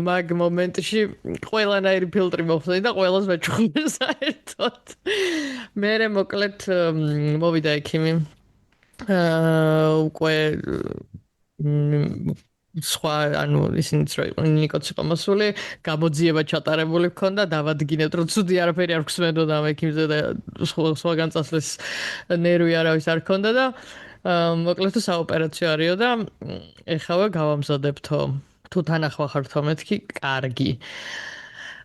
მაგ მომენტში ყველანაირი ფილტრი მოხდა და ყველას მეჩხუბე საერთოდ მე მოკლედ მოვიდა ექიმი უკვე სხვა ანუ ისინიც რო იყო ნიკოც იყო მოსული გამოძიება ჩატარებული ჰქონდა დავადგინეთ რომ ცუდი არაფერი არ გვსმენოდა ამ ექიმზე და სხვაგან წასვლის ნერვი არავის არ ჰქონდა და მოკლედ საოპერაციო არისო და ეხლა გავამზადებთო თუ თანახმა ხართო მეთქი კარგი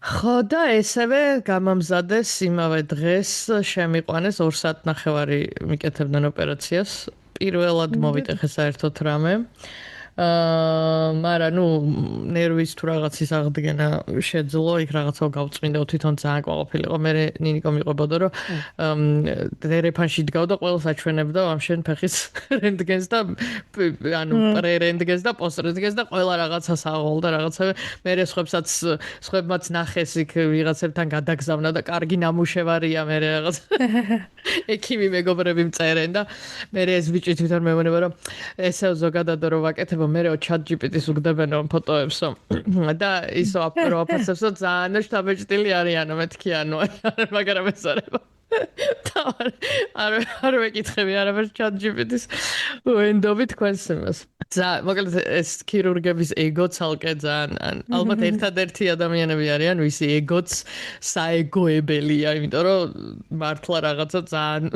ხო და ესევე გამამზადეს იმავე დღეს შემიყვანეს 2 საათნახევარი მიკეთებდნენ ოპერაციას პირველად მოვიტეხე საერთოდ რამე მაგრამ ნუ ნერვის თუ რაღაცის აღდგენა შეძლო იქ რაღაცა გავწმინდა თვითონ ძალიან ყოფილიყო მე ნინიკო მიყვებოდა რომ დერეფანში დგავდა ყველას აჩვენებდა ამ შენ ფეხის რენტგენს და ანუ პრერენტგენს და პოსტრენტგენს და ყველა რაღაცას აღოლდა რაღაცა მე სხვებმაც ნახეს იქ ვიღაცებთან გადაგზავნა და კარგი ნამუშევარია მე რაღაც ექიმი მეგობრები მწერენ და მე ეს ბიჭი თვითონ მეუბნება რომ ესე ზოგადად რომ ვაკეთებ მე chat GPT-ს უგდებენ ამ ფოტოებსო და ისო აპროფესორსო ძალიან შთაბეჭდილი არიანო მეთქი ანუ მაგრამ ეს არება არ ვეკითხები არაფერს chat GPT-ს ვენდობი თქვენს იმას მოკლედ ეს ქირურგების ეგო ცალკე ძალიან ალბათ ერთადერთი ადამიანები არიან ვისი ეგოც საეგოებელია იმიტომ რომ მართლა რაღაცა ძალიან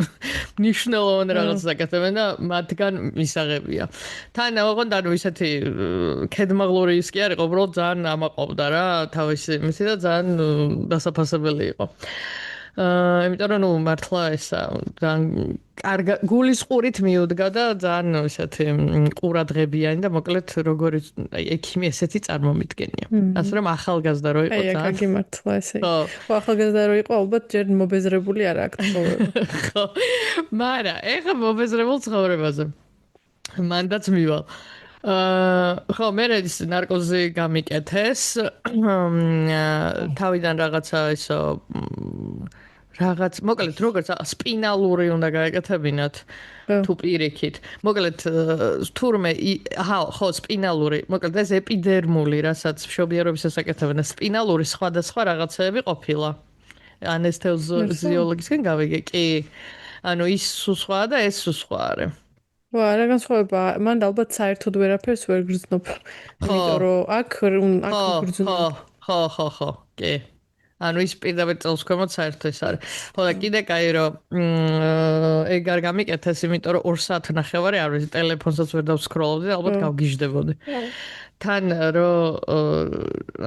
ნიშნულოვანი რაღაცა აკეთებენ და მათგან მისაღებია თან ოღონდ ანუ ისეთი ქედმაღლური ის კი არ იყო უბრალოდ ძალიან ამაყობდა რა თავისი იმისი და ძალიან დასაფასებელი იყო იმიტომ რომ ნუ მართლა ესა ძალიან კარგი გულის ყურით მიუდგა და ძალიან ისეთი ყურადღებიანი და მოკლედ როგორი ექიმი ესეთი წარმომიდგენია. ასე რომ ახალგაზრდა რო იყო ძალიან. აი, კარგი მართლა ესე. ხო, ახალგაზრდა რო იყო, ალბათ ჯერ მობეზრებული არა აქ ცხოვრება. ხო. მაგრამ ეხა მობეზრებულ ცხოვრებაზე. მანდაც მივალ. ხო, მე ის ნარკოზი გამიკეთეს. თავიდან რაღაცა ისო რაღაც მოკლედ როგორც სპინალური უნდა გაეკეთებინათ თუ პირიქით მოკლედ თურმე ხო სპინალური მოკლედ ეს ეპიდერმული რასაც მშობიარობისას აკეთებენ სპინალური სხვადასხვა რაღაცეები ყოფილა ანესთეზიოლოგისგან გავიგე კი ანუ ის სხვა და ეს სხვა არის ვა რა განსხვავება მან ალბათ საერთოდ ვერაფერს ვერ გრძნობ იმიტომ რომ აქ გრძნობ ხო კი ანუ ის პირდაპირ წელს ქვემოთ საერთოდ ეს არის. ხო და კიდე კაი რომ ეგ არ გამიკეთეს, იმიტომ რომ 2 საათნახევარი არ ვიცი, ტელეფონსაც ვერ დავსკროლობდი და ალბათ გავგიჟდებოდი. თან რომ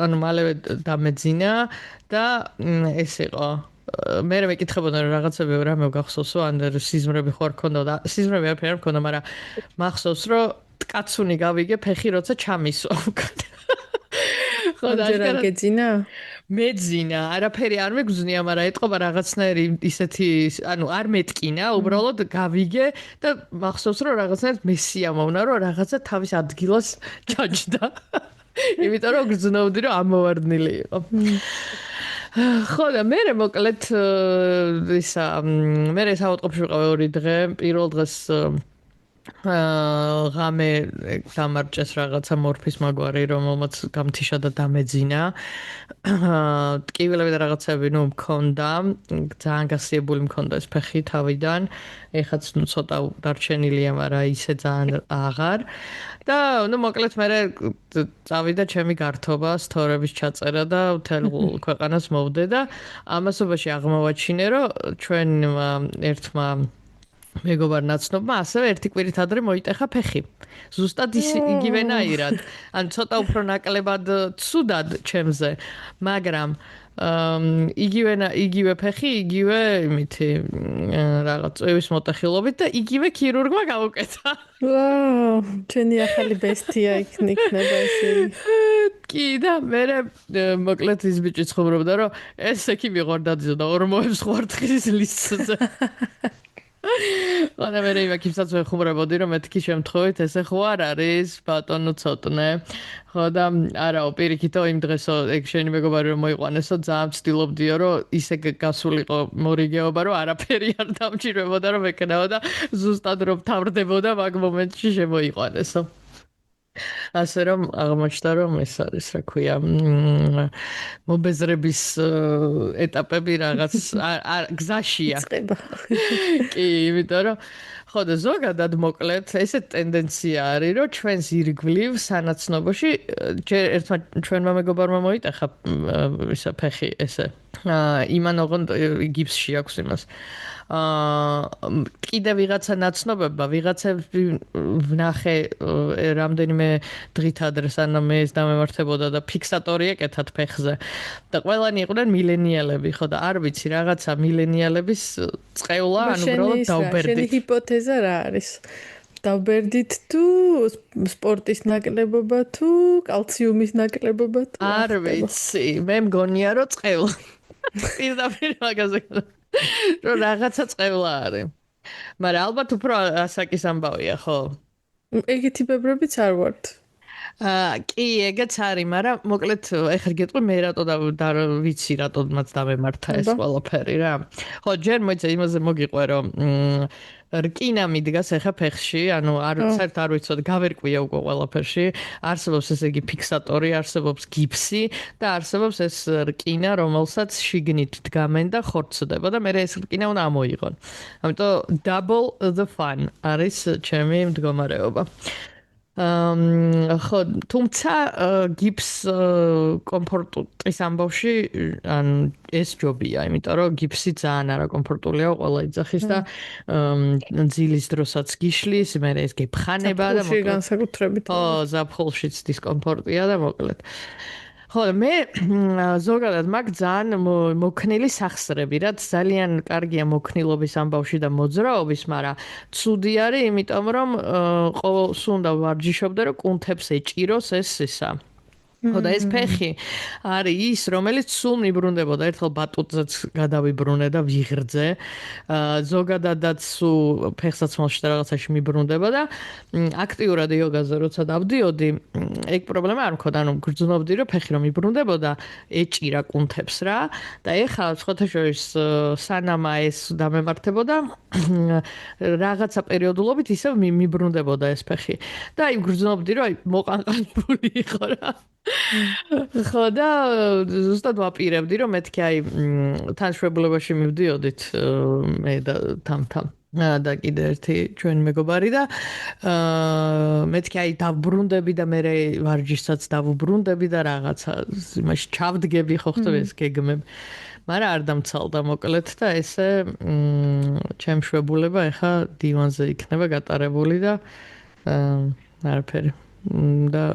ანუ მალევე დამეძინა და ეს იყო მე მეკითხებოდა რომ რაღაცები რამე გახსოვსო ან სიზმრები ხوار ქონდა და სიზმრები არ ქონდა, მაგრამ მახსოვს რომ კაცუნი გავიგე ფეხი როცა ჩამისვა. ხო და არ გეძინა? მეძინა, არაფერი არ მეგზნია, მაგრამ ეთყობა რაღაცნაირი ისეთი, ანუ არ მეტკინა, უბრალოდ გავიგე და მახსოვს რომ რაღაცნაირად მესიამოვნა, რომ რაღაცა თავის ადგილას ჩაჯდა. იმიტომ რომ გრძნობდი რომ ამოვარდნილი იყო. ხო და მე მოკლედ ისა მე საავადმყოფოში ვიყავი 2 დღე, პირველ დღეს ღამე დამარჭეს რაღაცა მორფის მაგვარი, რომელმაც გამთიშა და დამეძინა. ტკივილები და რაღაცები ნუ მქონდა, ძალიან გასიებული მქონდა ეს ფეხი თავიდან. ეხაც ნუ ცოტა დარჩენილია, მაგრამ ისე ძალიან აღარ. და ნუ მოკლედ მე წავიდა ჩემი გართობა, სტორების ჩაწერა და მთელ ქვეყანას მოვდე და ამასობაში აღმოვაჩინე, რომ ჩვენ ერთმა მეგობარ ნაცნობმა ასევე ერთი კვირით ადრე მოიტეხა ფეხი. ზუსტად იგივენაირად. ან ცოტა უფრო ნაკლებად ცუდად ჩემზე, მაგრამ იგივე ფეხი, იგივე იმითი რაღაც წვევის მოტეხილობით და იგივე ქირურგმა გავუკეთა. ვაუ, ჩვენი ახალი ბესტია იქნება ესე. კი და მე მოკლედ ის ბიჭი ცხოვრობდა, რომ ეს ექი მიყორდაძო და ორმოებს ხვარტხის ლისტზე. ხოდა მე იმაკისაც ვეხუმრებოდი რომ მეთქი შემთხვევით ესე ხო არ არის ბატონო ცოტნე ხოდა არაო პირიქითო იმ დღესო ეგ შენი მეგობარი რომ მოიყვანესო ძალიან ვცდილობდიო რომ ისე გასულიყო მორიგეობა რომ არაფერი არ დამჭირებოდა რომ ეკნაო და ზუსტად რომ თავრდებოდა მაგ მომენტში შემოიყვანესო ასე რომ აღმოჩნდა რომ ეს არის რა ქვია მობეზრების ეტაპები რაღაც გზაშია კი იმიტომ რომ ხო და ზოგადად მოკლედ ესე ტენდენცია არის რომ ჩვენს ირგვლივ სანაცნობოში ერთმა ჩვენმა მეგობარმა მოიტეხა ისა ფეხი ესე იმან ოღონდ გიფსში აქვს იმას კიდე ვიღაცა ნაცნობებმა ვიღაცები ვნახე რამდენიმე დღით ადრე სანამ ეს დამემართებოდა და ფიქსატორი ეკეთათ ფეხზე და ყველანი იყვნენ მილენიალები ხო და არ ვიცი რაღაცა მილენიალების წყევლა ან უბრალოდ დაუბერდით შენი ჰიპოთეზა რა არის დავბერდით თუ სპორტის ნაკლებობა თუ კალციუმის ნაკლებობა თუ არ ვიცი მე მგონია რომ წყევლა პირდაპირ მაგაზე რომ რაღაცა წყევლა არის მაგრამ ალბათ უფრო ასაკის ამბავია ხო ეგეთი ბებრებიც არ ვართ კი ეგეც არის მაგრამ მოკლედ ეხლა გეტყვი მე რატო და ვიცი რატომაც დამემართა ეს ყველაფერი რა ხო ჯერ მოიცა იმაზე მოგიყვე რომ რკინა მიდგას ეხა ფეხში, ანუ საერთოდ არ ვიცოდ, გავერკვია უკვე ყველაფერში. არსებობს ესე იგი ფიქსატორი, არსებობს გიფსი და არსებობს ეს რკინა, რომელსაც შიგნით დგამენ და ხორცდება და მე ეს რკინა უნდა ამოიღონ. ამიტომ double the fun არის ჩემი მდგომარეობა. ხო, თუმცა გიფს კომფორტის ამბავში ან ეს ჯობია, იმიტომ რომ გიფსი ძალიან არაკომფორტულია ყველა იძახის და ძილის დროსაც გიშლის, მე ეს გეფხანება და მოკლედ განსაკუთრებით. ხო, ზაფხულშიც დისკომფორტია და მოკლედ. ხო, მე ზოგადად მაგ ძალიან მოქნილი სახსრები, რაც ძალიან კარგია მოქნილობის ამბავში და მოძრაობის, მაგრამ ცუდი არის, იმიტომ რომ ყოველს უნდა ვარჯიშობდე, რომ კუნთებს ეჭიროს ეს ისა. ხო და ეს ფეხი არის ის, რომელიც სულ მიბრუნდებოდა, ერთხელ ბატუტზეც გადავიბრუნე და ვიღრძე. ზოგადადაც სულ ფეხსაცმელში და რაღაცაში მიბრუნდება და აქტიურად იოგაზე როცა დავდიოდი, ეგ პრობლემა არ მქონდა, ანუ გრძნობდი, რომ ფეხი რომ მიბრუნდებოდა, ეჭირა კუნთებს რა და ეხლა სხვათაშორის სანამ ეს დამემართებოდა, რაღაცა პერიოდულობით ისევ მიბრუნდებოდა ეს ფეხი. და აი გრძნობდი, რომ აი მოყანყანებული იყო რა. ხო და ზუსტად ვაპირებდი რომ მეთქი აი თანშრომლობაში მივდიოდით მე და თამთამ და კიდე ერთი ჩვენი მეგობარი და მეთქი აი დავბრუნდები და მე ვარჯიშსაც დავუბრუნდები და რაღაცა იმაში ჩავდგები ხო ხტები ეს გეგმები მაგრამ არ დამცალდა მოკლედ და ესე ჩემშვებულება ეხა დივანზე იქნება გატარებული და არაფერი და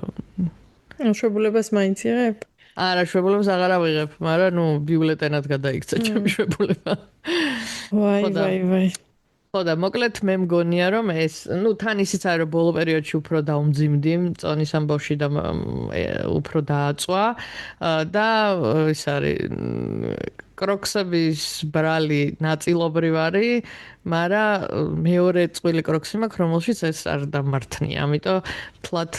შეგულებას მაინც იღებ? არა, შვებულებს აღარ ავიღებ, მაგრამ ნუ ბიულეტენად გადაიქცა ჩემი შვებულება. ვაი. ხო და მოკლედ მე მგონია რომ ეს ნუ თან ისიც არის რომ ბოლო პერიოდში უფრო დაუმძიმდი წონის ამბავში და უფრო დააწვა და ის არის კროქსების ბრალი ნაწილობრივ არის, მაგრამ მეორე წყვილი კროქსი მაქვს, რომელშიც ეს არ დამართნია. ამიტომ თლათ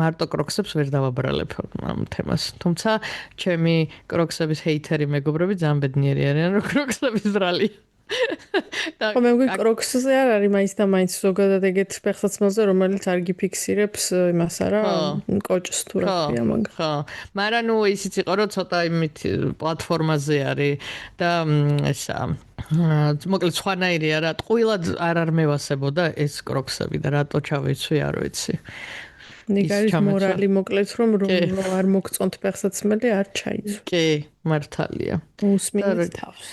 მარტო კროქსებს ვერ დავაბრალებ ამ თემას. თუმცა ჩემი კროქსების ჰეითერი მეგობრები ძალიან ბედნიერი არიან, რომ კროქსების ბრალი ხო მე მგონი კროქსზე არ არის მაინც და маინც ზოგადად ეგეთ ფეხსაცმელზე რომელიც არ გიფიქსირებს იმას არა კოჭს თუ რა ქვია მაგ ხო მაგრამ ნუ ისიც იყო რომ ცოტა იმით პლატფორმაზე არის და ესა მოკლედ სხვანაირი არა ტყუილად არ მევასებოდა ეს კროქსები და რატო ჩავეცვი არ ვიცი ნიგარის მორალი მოკლედ რომ არ მოგწონთ ფეხსაცმელი არ ჩაიცვა კი მართალია უსმინეთ თავს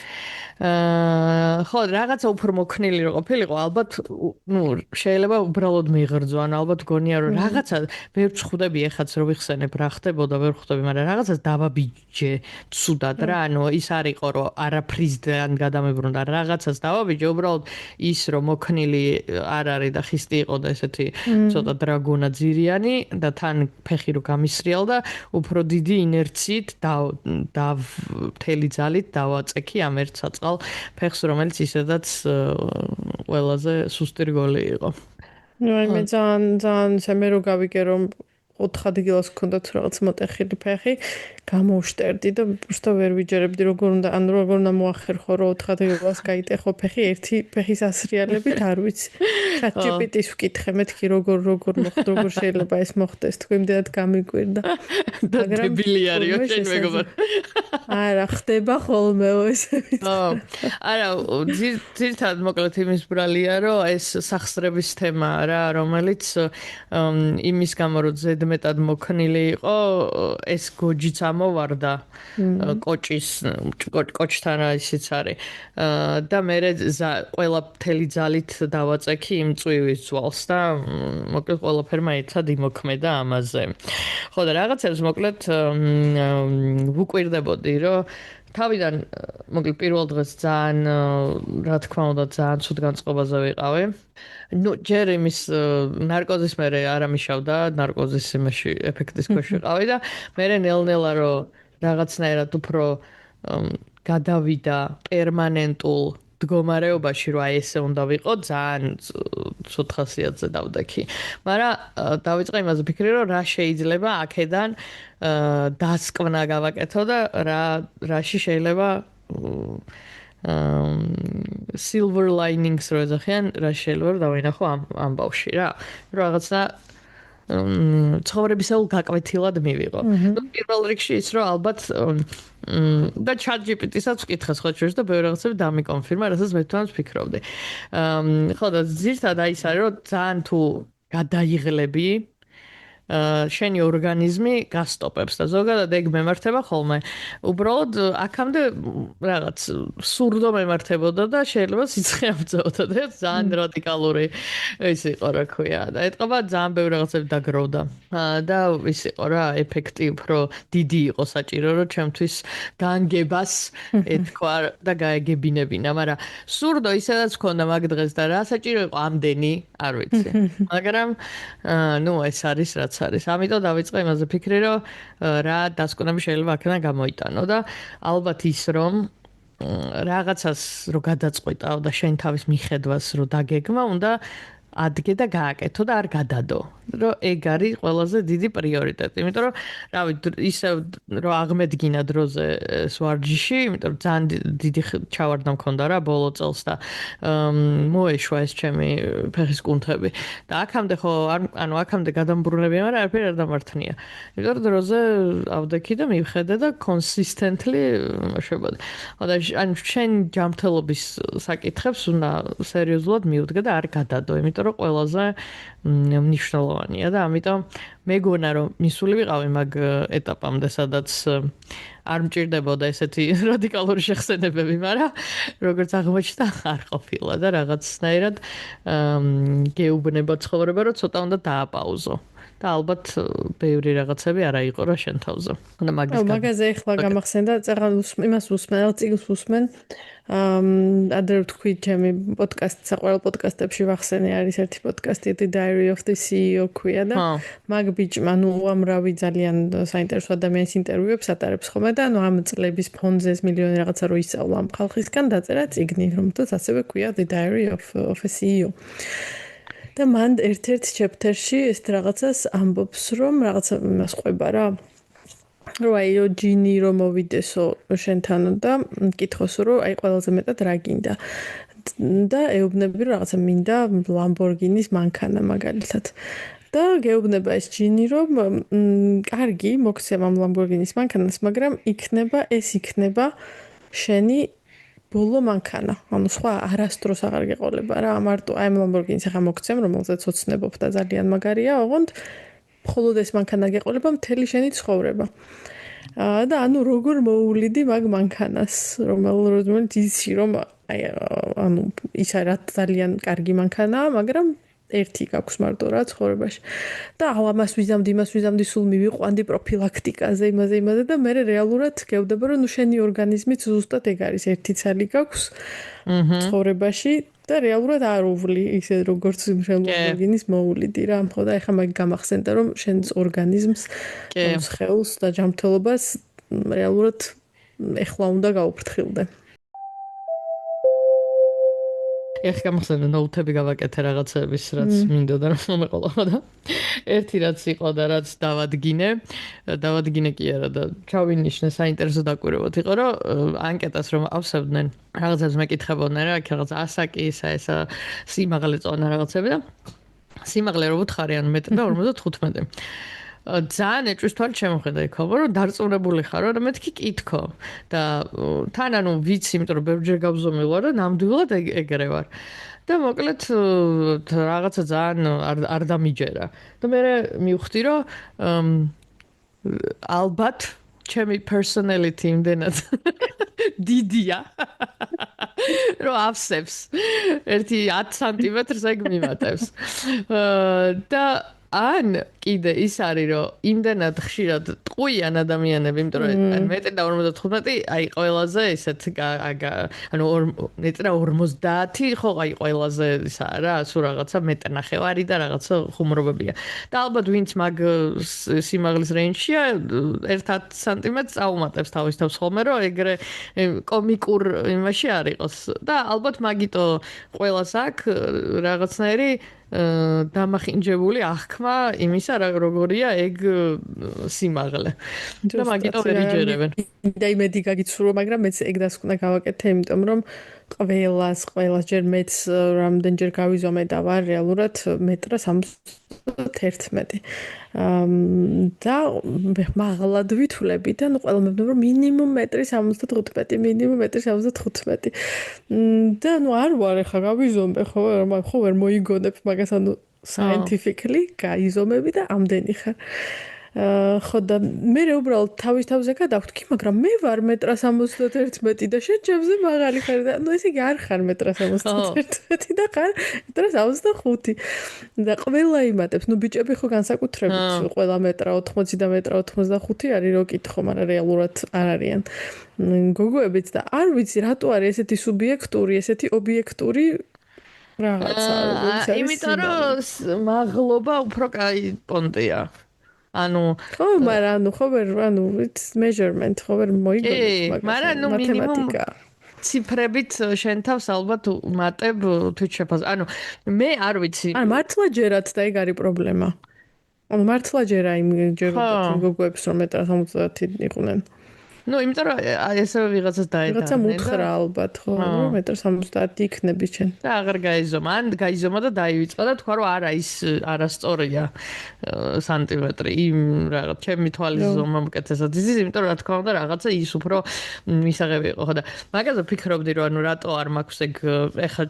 ხო რაღაცა უფრო მოქნილი რო ყოფილიყო ალბათ ნუ შეიძლება უბრალოდ მიიღრძო ან ალბათ გონია რომ რაღაცა ვერ ვხვდები ეხაც რო ვიხსენებ რა ხდებოდა ვერ ვხვდები მაგრამ რაღაცას დავაბიჯე ცუდად რა ანუ ის არისო რომ არაფრისდან გადამებრუნდა რაღაცას დავაბიჯე უბრალოდ ის რომ მოქნილი არ არის და ხისტი იყო და ესეთი ცოტა დრაგუნა ძირიანი და თან ფეხი რო გამისრიალ და უფრო დიდი ინერციით და მთელი ძალით დავაწექი ამ ერთ საწყალ ფეხს რომელიც ისედაც ყველაზე სუსტი რგოლი იყო. მე ძალიან შემე რო გავიგე რომ 4 ადგილას გქონდათ რაღაც მოტეხილი ფეხი გამოვშტერდი და უბრალოდ ვერ ვიჯერებდი როგორ უნდა მოახერხო რომ 4 ადგილას გაიტეხო ფეხი ერთი ფეხის ასრიალებით არ ვიცი. ChatGPT-ს ვკითხე მეთქი როგორ მოხდა როგორ შეიძლება ეს მოხდეს თქვი იმდენად გამიკვირდა. მაგრამ დებილი არისო შენ მეგობარ. არა ხდება ხოლმე ესე. არა ძირთად მოკლედ იმის ბრალია რომ ეს სახსრების თემა რა რომელიც იმის გამო რომ ზედმეტად მოქნილი იყო ეს გოჯიც ამოვარდა კოჭთან რა ისიც არის და მე ყველა მთელი ძალით დავაწექი იმ წვივის ძვალს და მოკლედ ყველაფერმა ერთად იმოქმედა ამაზე ხო და რაღაცებს მოკლედ ვუკვირდებოდი რომ თავიდან მოკლედ პირველ დღეს ძალიან რა თქმა უნდა ძალიან ცუდ განწყობაზე ვიყავი ნუ ჯერ იმის ნარკოზის მერე არ ამიშავდა ნარკოზის იმაში ეფექტის ქვეშ ვიყავი და მერე ნელ-ნელა რომ რაღაცნაირად უფრო გადავიდა პერმანენტულ მდგომარეობაში რომ აი ესე უნდა ვიყო ძალიან ცუდ ხასიათზე დავდექი მაგრამ დავიწყე იმაზე ფიქრი რომ რა შეიძლება აქედან დასკვნა გავაკეთო და რაში შეიძლება silver linings რო ეძახიან რა შეიძლება რომ დავინახო ამ ბავში რა რაღაცა ცხოვრებისეულ გაკვეთილად მივიღო. ნუ პირველ რიგში ის რომ ალბათ და ChatGPT-საც ვკითხეს ხო ჩვენ და ბევრი რაღაცები დამიკონფირმა, რასაც მე თვითონ ვფიქრობდი. ხო და ზირთად აი ის არის რომ ძალიან თუ გადაიღლები შენი ორგანიზმი გასტოპებს და ზოგადად ეგ მემართება ხოლმე. უბრალოდ აქამდე რაღაც სურდო მემართებოდა და შეიძლება სიცხე ამწევოდა და ძალიან რადიკალური ის იყო რა ქვია და ეთყობა ძალიან ბევრი რაღაცები დაგროვდა. და ის იყო რა ეფექტი უფრო დიდი იყო საჭირო რომ ჩემთვის განგებას ეთქვა და გაეგებინებინა, მაგრამ სურდო ისედაც მქონდა მაგ დღეს და რა საჭირო იყო ამდენი, არ ვიცი. მაგრამ ნუ ეს არის რაც არის. ამიტომ დავიწყე იმაზე ფიქრი, რომ რა დასკვნები შეიძლება აქედან გამოიტანო და ალბათ ის რომ რაღაცას რო გადაწყვეტავ და შენ თავის მიხედვას რო დაგეგმა, უნდა ადგე და გააკეთო და არ გადადო. რომ ეგ არის ყველაზე დიდი პრიორიტეტი. იმიტომ რომ რავი ისევ რომ აღმედგინა დროზე ეს ვარჯიში, იმიტომ რომ ძალიან დიდი ჩავარდა მქონდა რა ბოლო წელს და მოეშვა ეს ჩემი ფეხის კუნთები. და აქამდე ხო ანუ აქამდე გადამბრუნებია, მაგრამ არაფერი არ დამართნია. იმიტომ რომ დროზე ავდექი და მივხედე და consistently მოშებოდა. და ანუ შენ ჯანმრთელობის საკითხებს უნდა სერიოზულად მიუდგე და არ გადადო, იმიტომ რომ ყველაზე მნიშვნელოვანია და ამიტომ მეგონა რომ მისული ვიყავი მაგ ეტაპამდე სადაც არ მჭირდებოდა ესეთი რადიკალური შეხსენებები, მაგრამ როგორც აღმოჩნდა არ ყოფილა და რაღაცნაირად გეუბნება ცხოვრება რომ ცოტა უნდა დააპაუზო და ალბათ ბევრი რაღაცები არა იყო რა შენ თავზე. და მაგაზე ახლა გამახსენდა, წაღან იმას უსმენ, წიგნს უსმენ. ადრე ვთქვი, ჩემი პოდკასტი, საყვარელ პოდკასტებში ვახსენე, არის ერთი პოდკასტი The Diary of the CEO ქვია და მაგ ბიჭმა, უამრავი ძალიან საინტერესო ადამიანის ინტერვიუებს ატარებს ხოლმე და ამ წლების ფონზე მილიონი რაღაცა რო ისწავლა ამ ხალხისგან დაწერა წიგნი, რომელთაც ასევე ქვია The Diary of a CEO. და მან ერთ-ერთ chapter-ში ეს რაღაცას ამბობს, რომ რაღაცა იმას ყვება რა. რომ აი ჯინი რომ მოვიდესო შენთან და მკითხოს რომ აი ყველაზე მეტად რა გინდა და ეუბნები რომ რაღაცა მინდა ლამბორგინის მანქანა მაგალითად და გეუბნება ეს ჯინი რომ კარგი მოგცემ ამ ლამბორგინის მანქანას მაგრამ ეს იქნება შენი ბოლო მანქანა ანუ სხვა არასდროს აღარ გეყოლება რა მარტო აი ლამბორგინის ახლა მოგცემ რომელზეც ოცნებობ და ძალიან მაგარია ოღონდ მხოლოდ ეს მანქანა გეყოლება მთელი შენი ცხოვრება. და ანუ როგორ მოუვლიდი მაგ მანქანას, რომელიც იცი რომ აი ანუ ის არა ძალიან კარგი მანქანაა, მაგრამ ერთი გაქვს მარტო რა ცხოვრებაში. და ამას ვიზამდი, სულ მივიყვანდი პროფილაქტიკაზე, იმაზე და მე რეალურად გეუბნება რომ ნუ შენი ორგანიზმიც ზუსტად ეგ არის, ერთი ცალი გაქვს ცხოვრებაში. და რეალურად არ უვლი ისე როგორც შემოგინის მოუვლიდი რა ხო და ეხლა მაგ გამახსენდა რომ შენს ორგანიზმს სხეულს და ჯანმრთელობას რეალურად ეხლა უნდა გაუფრთხილდე ეხლა გამახსენდა ნოუთები გავაკეთე რაღაცების რაც მინდოდა რომ მომეყოლა და ერთი რაც იყო და რაც დავადგინე კი არა და ჩავინიშნე საინტერესო დაკვირვებად იყო რომ ანკეტას რომ ავსებდნენ რაღაცებს მეკითხებოდნენ რა რაღაც ასაკი ესა სიმაღლე წონა რაღაცები და სიმაღლე რო ვუთხარი ან მეტი და 55 ძალიან ეჭვის თვალით შემოხედა იქ ხო რომ დარწმუნებული ხარო და მეთქი კითხო და თან ანუ ვიცი იმიტომ რომ ბევრჯერ გავზომილ ვარ და ნამდვილად ეგრე ვარ და მოკლედ რაღაცა ძალიან არ დამიჯერა და მე მივხვდი რომ ალბათ ჩემი personality იმდენად დიდია რომ ავსებს ერთი 10 სანტიმეტრს ეგ მიმატებს და ან კიდე ის არის რომ იმდენად ხშირად ტყუიან ადამიანები იმიტომ რომ მეტი და 55 აი ყველაზე ესეთ ანუ მეტი და 50 ხო აი ყველაზე ისა რა სულ რაღაცა მეტნახევარი და რაღაცა ხუმრობებია და ალბათ ვინც მაგ სიმაღლის რეინჯშია 1 სანტიმეტრს წაუმატებს თავის თავს ხოლმე რომ ეგრე კომიკურ იმაში არ იყოს და ალბათ მაგიტო ყველას აქვს რაღაცნაირი დამახინჯებული აღქმა იმისა როგორია ეგ სიმაღლე და მაგიტო ვერ იჯერებენ და იმედი გაგიცურო მაგრამ მეც ეგ დასკვნა გავაკეთე იმიტომ რომ ყველას ჯერ მეც რამდენჯერ გავიზომე და ვარ რეალურად 1.71 და მაღლად ვითვლები და ნუ ყველა მებნება რომ მინიმუმ 1.75 მინიმუმ 1.75 და ნუ არ ვარ ახლა გავიზომე ხო ვერ მოიგონებ მაგას ანუ scientifically გაიზომები და ამდენი ხარ ხო და მე უბრალოდ თავის თავზე გადავთქი მაგრამ მე ვარ 1.71 და შენ ჩემზე მაღალი ხარ და ნუ ესე იგი არ ხარ 1.71 და ხარ 1.75 და ყველა იმატებს ნუ ბიჭები ხო განსაკუთრებით ყველა 1.80 და 1.85 არის რო კითხო მაგრამ რეალურად არ არიან გოგოებიც და არ ვიცი რატო არის ესეთი სუბიექტური ესეთი ობიექტური რაღაცა იმიტომ რომ მაღლობა უფრო კაი პონტია ანუ ხო მაგრამ ანუ ხო ვერ ანუ it's measurement ხო ვერ მოიგონებს მაგრამ ნუ მინიმუმ ციფრებით შენ თავს ალბათ მატებ თვითშეფას ანუ მე არ ვიცი ან მართლა ჯერათ და ეგ არის პრობლემა ანუ მართლა ჯერა იმ ჯეროთ გოგოებს რომ 1.70 იყვნენ ну, იმიტომ რომ ესე ვიღაცას დაედანენ. რაღაცა მუთხრა ალბათ, ხო, 1.70 იქნები შენ. და აღარ გაიზომა, ან გაიზომა და დაივიწყა და თქვა რომ არა ის არასწორია სანტიმეტრი. იმ რაღაც ჩემი თვალის ზომა მკეთესად იზის, იმიტომ რომ რა თქმა უნდა რაღაცა ის უფრო მისაღები იყო, ხო და მაგაზე ვფიქრობდი რომ ანუ რატო არ მაქვს ეგ ეხლა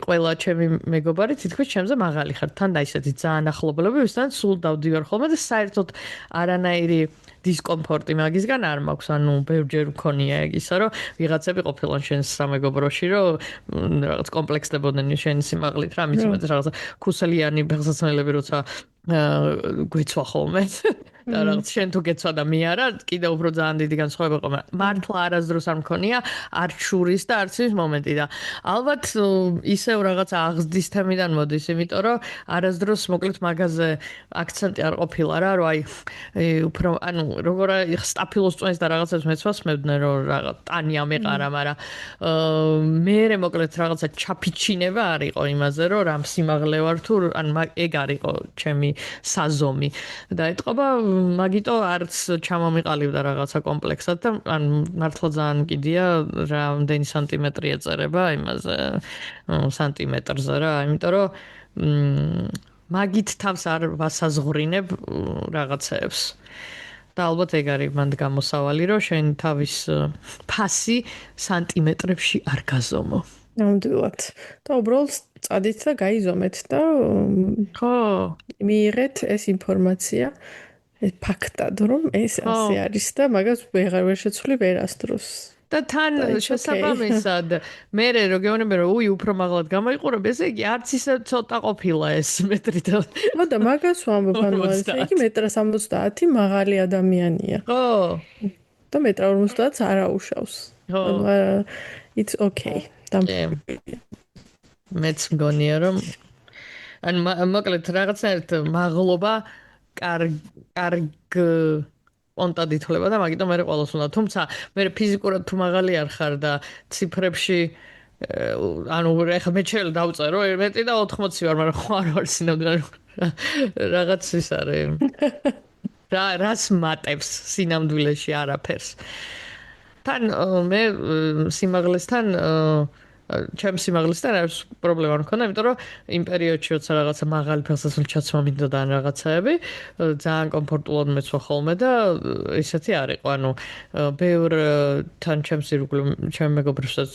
ყველა ჩემი მეგობარი თითქოს ჩემზე მაღალი ხარ. თან და ისეთი ძალიან ახლობლები, ვისთან სულ დავდივარ ხოლმე და საერთოდ არანაირი დისკომფორტი მაგისგან არ მაქვს, ანუ ბევრჯერ მქონია ეგ ისა, რომ ვიღაცები ყოფილან შენს სამეგობროში, რომ რაღაც კომპლექსდებოდნენ შენი სიმაღლით, რა მის უმეტეს რაღაცა ქუსლიანი ფეხსაცმელები, როცა გვეცვა ხოლმე და რაღაც შენ თუ გეცვა და მე არა კიდე უფრო ძალიან დიდი განსხვავება ყო მართლა არასდროს არ მქონია არც შურის და არც ის მომენტი და ალბათ ისევ რაღაცა აღზრდის თემიდან მოდის იმიტომ რომ არასდროს მოკლედ მაგაზე აქცენტი არ ყოფილა რა რომ აი უფრო ანუ როგორ სტაფილოს წვენს და რაღაცას მეცვას მევდნენ რომ რაღაც ტანია მეყარა მაგრამ მე მოკლედ რაღაცა ჩაფიჩინება არ იყო იმაზე რომ რამ სიმაღლე ვარ თუ ან ეგ არ იყო ჩემი საზომი და ეთყობა მაგიტო არც ჩამომიყალიბდა რაღაცა კომპლექსად და ან მართლა ძალიან კიდია რამდენი სანტიმეტრი ეწერება იმაზე სანტიმეტრზე რა იმიტომ რომ მაგით თავს არ ვასაზღვრინებ რაღაცეებს და ალბათ ეგ არის მანდ გამოსავალი რომ შენ თავის ფასი სანტიმეტრებში არ გაზომო ნამდვილად და უბრალოდ წადით და გაიზომეთ და ხო მიიღეთ ეს ინფორმაცია ეს ფაქტად რომ ეს ასე არის და მაგას ვეღარ ვერ შეცვლი ვერასდროს და თან შესაბამისად მე რო გეუბნები რომ უი უფრო მაღლად გამოიყურებ ესე იგი არც ისე ცოტა ყოფილა ეს მეტრი და ხო და მაგას ვამბობ ანუ ესე იგი მეტრა 70 მაღალი ადამიანია ხო და მეტრა 50-ს არ აუშავს ანუ it's okay მეც მგონია რომ ან მოკლედ რაღაცნაირად მაღლობა კარგ პონტად ითვლება და მაგიტომ მე ყოველს უნდა თუმცა მე ფიზიკურად თუ მაღალი არ ხარ და ციფრებში ანუ ეხლა მე შეიძლება დავწერო მეტი და 80 ვარ მაგრამ ხო არ ვარ სინამდვილე რაღაც ის არის რას მატებს სინამდვილეში არაფერს თან მე სიმაღლესთან ჩემს სიმაღლესთან არის პრობლემა არ მქონდა, იმიტომ რომ იმ პერიოდში როცა რაღაცა მაღალი ფეხსაცმელი ჩაცმა მინდოდა და რაღაცაები, ძალიან კომფორტულად მეცვა ხოლმე და ისეთი არ იყო, ანუ ბევრ თან ჩემს ირგვლივ ჩემ მეგობრებსაც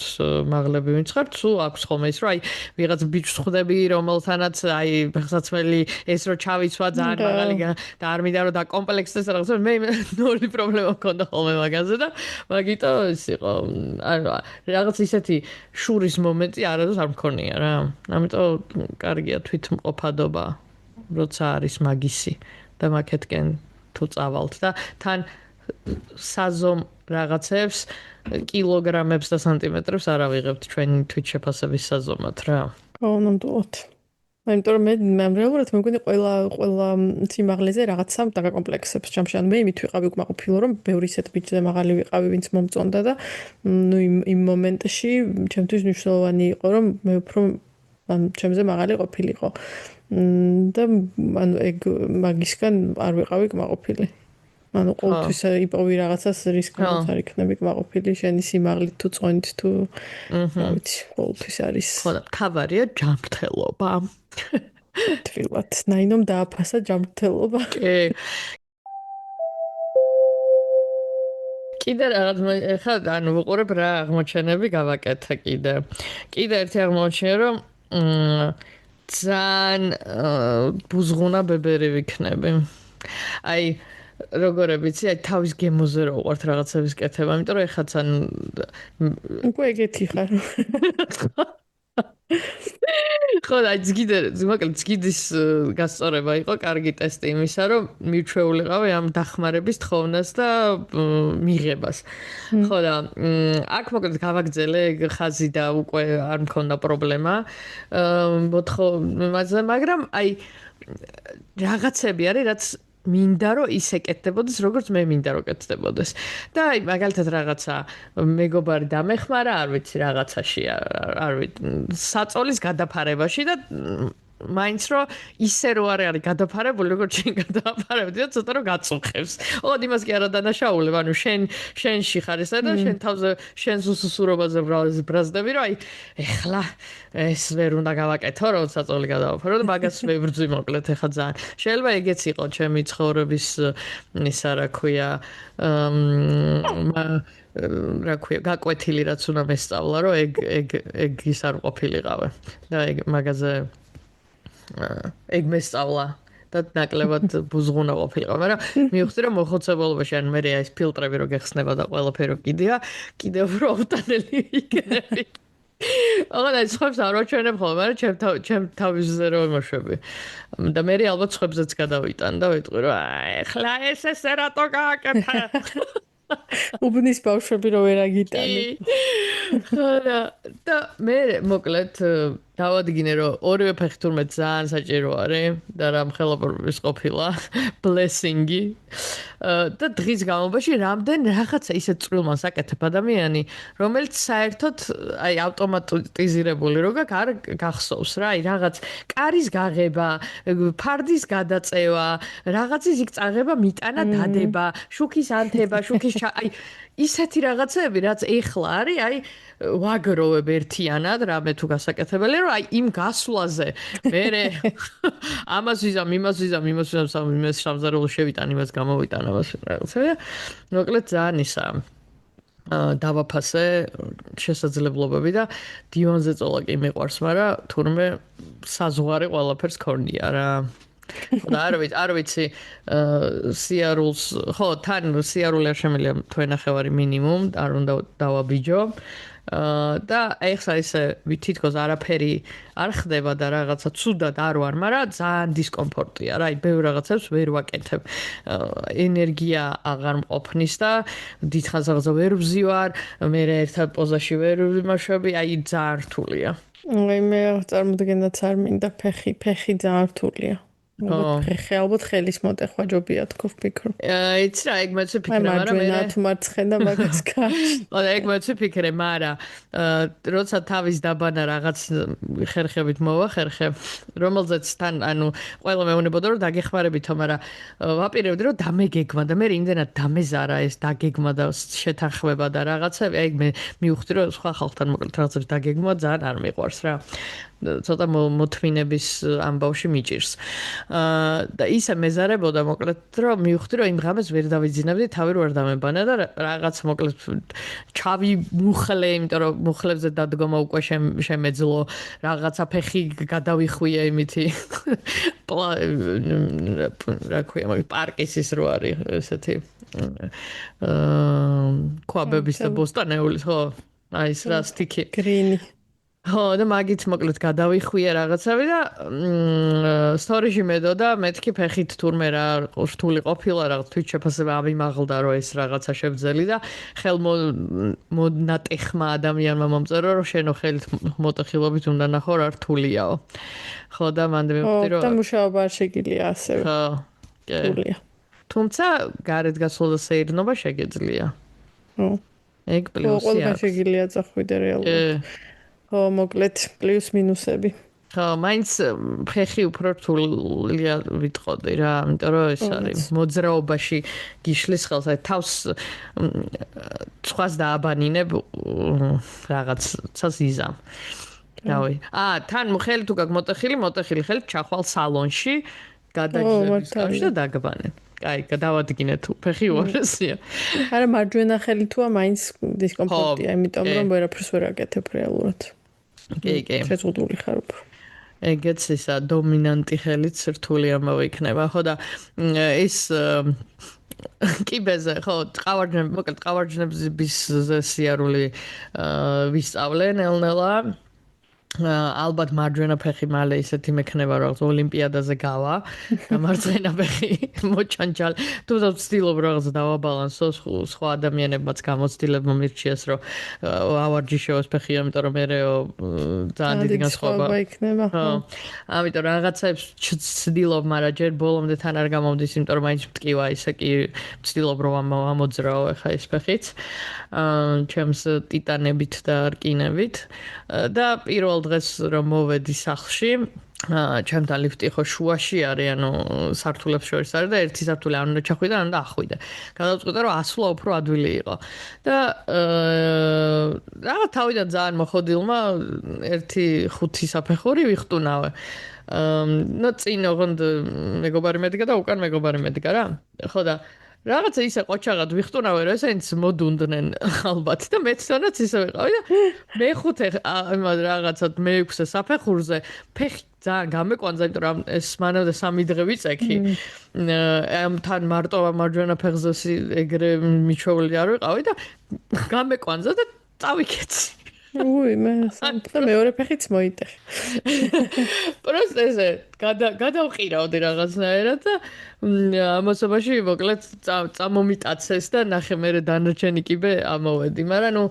მაღლები ვინც ხართ, სულ აქვს ხოლმე ის, რომ აი ვიღაც ბიჭს ხვდები, რომელთანაც აი ფეხსაცმელი ეს რო ჩავიცვა ძალიან მაღალი და არ მინდა რომ დაკომპლექსდეს რაღაცა, მე ნული პრობლემა მქონდა ხოლმე მაგაზე და მაგიტო ის იყო, ანუ რაღაც ისეთი შურის მომენტი არასდროს არ მქონია რა. ამიტომ კარგია თვითმყოფადობა, როცა არის მაგისი და მაგეთკენ თუ წავალთ და თან საზომ რაღაცებს კილოგრამებს და სანტიმეტრებს არ ავიღებთ ჩვენ თვითშეფასების საზომად რა. ხო, ნამდვილად. იმიტომ რომ მე რეალურად მეგონი ყველა სიმაღლეზე რაღაცა დაგაკომპლექსებს ჩემში. ანუ მე იმით ვიყავი უკმაყოფილო რომ ბევრი ისეთ ბიჭზე მაღალი ვიყავი, ვინც მომწონდა და ნუ იმ მომენტში ჩემთვის მნიშვნელოვანი იყო რომ მე უფრო ჩემზე მაღალი ყოფილიყო. და ანუ ეგ მაგისგან არ ვიყავი უკმაყოფილი. ანუ ყოველთვის იპოვი რაღაცას რისკად არ იქნები კმაყოფილი შენი სიმაღლით თუ წონით თუ რა ვიცი ყოველთვის არის ხო და თავარია ჯანმრთელობა თბილად ნაინომ დააფასა ჯანმრთელობა კიდე რაღაც ხა ანუ ვუყურებ რა აღმოჩენები გავაკეთე კიდე ერთი აღმოჩენია რომ ძალიან ბუზღუნა ბებერი ვიქნები აი როგორ ვიცი, აი თავის გემოზე რო ვყავთ რაღაცების კეთება, იმიტომ რომ ეხაც ან უკვე ეგეთი ხარ. ხო, აი ზგიდის გასწორება იყო კარგი ტესტი იმისა, რომ მირჩეულიყავი ამ დახმარების თხოვნას და მიღებას. ხო და აქ მოკლედ გავაგზელე ხაზი და უკვე არ მქონდა პრობლემა. მაგრამ აი რაღაცები არის, რაც მინდა რომ ისე კეთდებოდეს როგორც მე მინდა რომ კეთდებოდეს და აი მაგალითად რაღაცა მეგობარი დამეხმარა არ ვიცი რაღაცაში არ ვიცი საწოლის გადაფარებაში და მაინც რომ ისე რო არის გადაფარებული როგორც შენ გადაფარებდი და ცოტა რომ გაწუხებს. ოღონდ იმას კი არა დანაშაულებ, ანუ შენში ხარ ესა და შენ თავზე შენს უსუსურობაზე ბრაზდები, რომ აი ეხლა ეს ვერ უნდა გავაკეთო, რომ საწოლი გადავაფარო და მაგას ვებრძვი მოკლედ ეხლა ძალიან. შეიძლება ეგეც იყო ჩემი ცხოვრების ისა რა ქვია რა ქვია გაკვეთილი რაც უნდა მესწავლა, რომ ეგ ის არ ყოფილიყავე. და ეგ მაგაზე ეგ მესწავლა და ნაკლებად ბუზღუნა ყოფილიყო, მაგრამ მივხვდი რომ მოხოცებულობაში ან მე ეს ფილტრები რო გეხსნება და ყველაფერი კიდეა, კიდევ უფრო უტანელი იქნები. ოღონდ ეს ხებს არ ვაჩვენებ ხოლმე, მაგრამ ჩემ თავისზე რო იმოშვები. და მე ალბათ ხებზეც გადავიტან და ვიტყვი რომ ეხლა ესე რატო გააკეთა? უბნის ბავშვები რო ვერ აგიტანი. ხარა და მე მოკლედ დავადგინე რომ ორივე ფეხი თურმე ძალიან საჭირო არის და რამ ხელაპარაკის ყოფილა blessing-ი და დღის განმავლობაში რამდენ რაღაცა ისე წვრილმანს აკეთებ ადამიანი რომელიც საერთოდ აი ავტომატიზირებული რო არ გახსოვს რა აი რაღაც კარის გაღება ფარდის გადაწევა რაღაცის იქ წაღება მიტანა დადება შუქის ანთება შუქის აი ისეთი რაღაცები რაც ეხლა არის აი ვაგროვებ ერთიანად რამე თუ გასაკეთებელია რომ აი იმ გასვლაზე მე ამას ვიზამ იმას სამზარეულო შევიტან იმას გამოვიტან ამას რაღაცა მოკლედ ძალიან ისა დავაფასე შესაძლებლობები და დივანზე წოლა კი მიყვარს მაგრამ თურმე საზღვარი ყველაფერს ქონია რა და არ ვიცი სიარულს ხო თან სიარული არ შემიძლია თვენახევარი მინიმუმ არ უნდა დავაბიჯო და ეხლა ისე თითქოს არაფერი არ ხდება და რაღაცა ცუდად არ ვარ, მაგრამ ძალიან დისკომფორტია რა, აი ბევრ რაღაცებს ვერ ვაკეთებ. ენერგია აღარ მყოფნის და დიდხანს რაღაცა ვერ ვზივარ, მე ერთად პოზაში ვერ ვიმაშვები, აი ძალიან რთულია. აი მე წარმოდგენაც არ მინდა ფეხი ძალიან რთულია. ალბათ ხელის მოტეხვა ჯობია თქო ვფიქრობ. იცი რა, ეგ მეც ვფიქრე, მაგრამ მე თუ მარცხენა მაგას კარში. ეგ მეც ვფიქრე, მაგრამ როცა თავის დაბანა რაღაც ხერხებით მოვახერხე, რომელზეც თან ანუ ყველა მეუბნებოდა რომ დაგეხმარებითო, მაგრამ ვაპირებდი რომ დამეგეგმა და მე იმდენად დამეზარა ეს დაგეგმა და შეთანხმება და რაღაცები, აი მე მივხვდი რომ სხვა ხალხთან მოკლედ რაღაცებს დაგეგმა ძალიან არ მიყვარს რა. ცოტა მოთმინების ამბავში მიჭირს. და ისე მეზარებოდა მოკლედ რომ მივხვდი რომ იმ ღამეს ვერ დავიძინებდი, თავი რო არ დამებანა და რაღაც მოკლედ ჩავი მუხლე, იმიტომ რომ მუხლებზე დადგომა უკვე შემეძლო, რაღაცა ფეხი გადავიხვია იმითი. რა ქვია, პარკის ის რო არის ესეთი. ქვაბების და ბოსტანეულის, ხო? აი ეს რა სტიკი. გრინი. ხო და მაგით მოკლედ გადავიხვია რაღაცები და სტორიში მედოდა მეთქი ფეხით თურმე რა რთული ყოფილა რაღაც თვით შეფასება ამიმაღლდა რომ ეს რაღაცა შევძელი და ხელმონატეხმა ადამიანმა მომწერა რომ შენო ხელით მოტეხილობით უნდა ნახო რა რთულიაო ხო და მანდ მივხვდი რომ და მუშაობა არ შეგიძლია ასევე ხო რთულია თუმცა გარეთ გასვლა და სეირნობა შეგეძლია ხო ეგ პლუსი ყველა შეგიძლია წახვიდე რეალურად ხო, მოკლედ პლუს მინუსები. ხო, მაინც ფეხი უფრო რთულია ვიტყოდი რა, იმიტომ რომ ეს არის მოძრაობაში გიშლის ხელს, აი თავს სხვას დააბანინებ რაღაცას იზამ. რავი. თან ხელი თუ გაქვს მოტეხილი ხელი ჩახვალ სალონში, გადაგზავნეს კავშირი და დაგბანე. აი, გადავადგინე თუ ფეხი უარესია. არა, მარჯვენა ხელი თუა მაინც დისკომფორტია, იმიტომ რომ ვერაფერს ვერ აკეთებ რეალურად. კი. შეზღუდული ხარ უფრო. ეგეც ისა დომინანტი ხელიც რთული ამბავი იქნება, ხო და ეს კიბეზე, ხო, ტყავარჯნების სიარული ვისწავლე ნელ-ნელა. ალბათ მარჯვენა ფეხი მალე ისეთი მექნება რომ ოლიმპიადაზე გავა და მარცხენა ფეხი მოჩანჯალ თუ ვცდილობ რაღაცა დავაბალანსო სხვა ადამიანებმაც გამოცდილებმა მირჩიეს რომ ავარჯიშოს ფეხია იმიტომ რომ მეო ძალიან დიდი განსხვავება იქნება ხო ამიტომ რაღაცებს ვცდილობ მაგრამ ჯერ ბოლომდე თან არ გამომდის იმიტომ რომ მაინც მტკივა ისე კი ვცდილობ რომ ამოძრაო ახლა ეს ფეხიც ჩემს ტიტანებით და რკინებით და პირველ დღეს რომ მოვედი სახლში ჩემთან ლიფტი ხო შუაში არის ანუ სართულებს შორის არის და ერთი სართული არ უნდა ჩახვიდე ან და ახვიდე გადავწყვიტე რომ ასვლა უფრო ადვილი იყო და რაღაც თავიდან ძალიან მოხოდილმა ერთი 5 საფეხური ვიხტუნავე ნუ წინ ოღონდ მეგობარი მედგა და უკან მეგობარი მედგა რა ხო და რაღაცა ისე ყოჩაღად ვიხტუნავე რომ ესენიც მოდუნდნენ ალბათ და მეცნაც ისე ვიყავი და მე-5 რაღაცად მე-6 საფეხურზე ფეხი ძალიან გამეკვანძა იმიტომ რომ ეს მანამდე 3 დღე ვიწექი თან მარტო მარჯვენა ფეხზე ეგრე მიჩვეული არ ვიყავი და გამეკვანძა და წავიკეცი უი, მე მეორე ფეხიც მოიტეხე. Просто ესე გადავყირავდი რაღაცნაირად და ამასობაში მოკლედ წამომიტაცეს და ნახე მე დანარჩენი კიბე ამოვედი. მაგრამ ნუ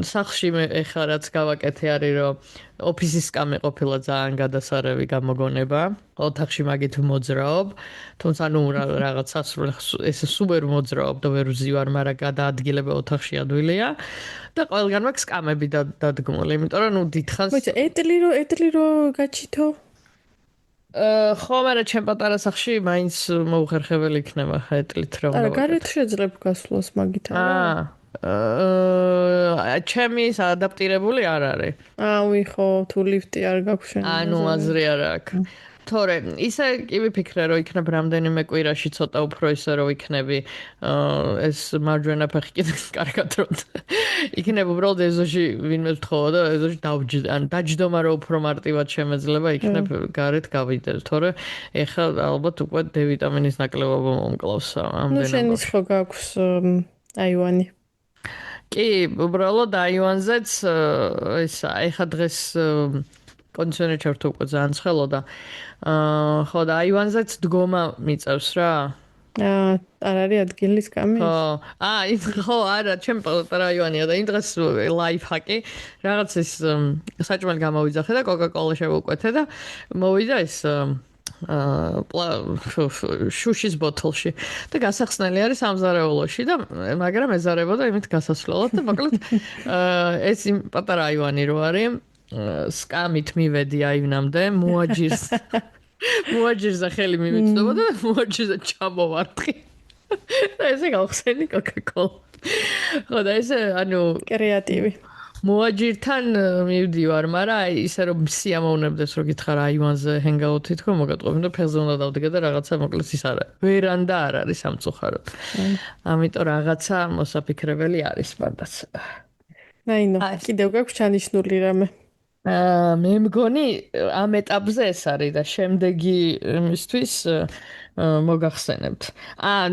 სახლში მე ეხლა რაც გავაკეთე არის რომ ოფისის სკამი ყოფილა ძალიან გადასარევი გამოგონება. ოთახში მაგით მოძრაობ, თუმცა ნუ რაღაც სასრულ ესე სუპერ მოძრაობ და ვერ ვზივარ, მაგრამ გადაადგილება ოთახში ადვილია და ყველგან მაქვს სკამები დადგმული, იმიტომ რომ ნუ დიდხანს მოიცა ეტლი რო გაჩითო? ხო, მაგრამ ჩემ პატარა სახლში მაინც მოუხერხებელი იქნება ხა ეტლით რომ არა, გარეთ შეძლებ გასვლას მაგით არა? ჩემი ადაპტირებული არ არის. უი ხო, თუ ლიფტი არ გაქვს შენ. ანუ აზრი არ აქვს. თორე ისე კი ვიფიქრე რომ იქნებ რამდენიმე კვირაში ცოტა უფრო ისე რომ იქნები ეს მარჯვენა ფეხი კიდე კარგად რომ იქნებ უბრალოდ ეზოში ვინმე ვთხოვა და ეზოში დაჯდომა რომ უფრო მარტივად შემეძლება იქნებ გარეთ გავიდე. თორე ეხლა ალბათ უკვე D ვიტამინის ნაკლებობა მომკლავს ამდენად. ნუ შენის ხო გაქვს აივანი. კი, უბრალოდ აივანზეც ისა ეხლა დღეს კონდიციონერი ჩართო უკვე ძალიან ცხელო და ხო და აივანზეც დგომა მიწევს რა. არ არის ადგილი სკამის? ხო, არა, ჩემ რაიონია და იმ დღეს ლაიფჰაკი რაღაც ის საჭმელი გამოვიძახე და კოკა-კოლა შევუკვეთე და მოვიდა ეს შუშის ბოთლში და გასახსნელი არის სამზარეულოში და მაგრამ ეზარებოდა იმით გასასვლელად და მოკლედ ეს იმ პატარა აივანი რო არის სკამით მივედი აივნამდე მოაჯირზე ხელი მიმიწვდება და მოაჯირზე ჩამოვარტყი და ესე გავხსენი კოკა-კოლა ხო და ესე ანუ კრეატივი მოაჯირთან მივდივარ, მაგრამ ისე რომ სიამოვნებდეს რომ გითხარ აივანზე ჰენგაუთი თქო მოგატყობენ და ფეხზე უნდა დავდგე და რაღაცა მოკლედ ის არა. ვერანდა არ არის სამწუხაროდ. ამიტომ რაღაცა მოსაფიქრებელი არის პანდაც. ნაინო, კიდევ გაქვს ჩანიშნული რამე? მე მგონი ამ ეტაპზე ეს არის და შემდეგი იმისთვის მოგახსენებთ.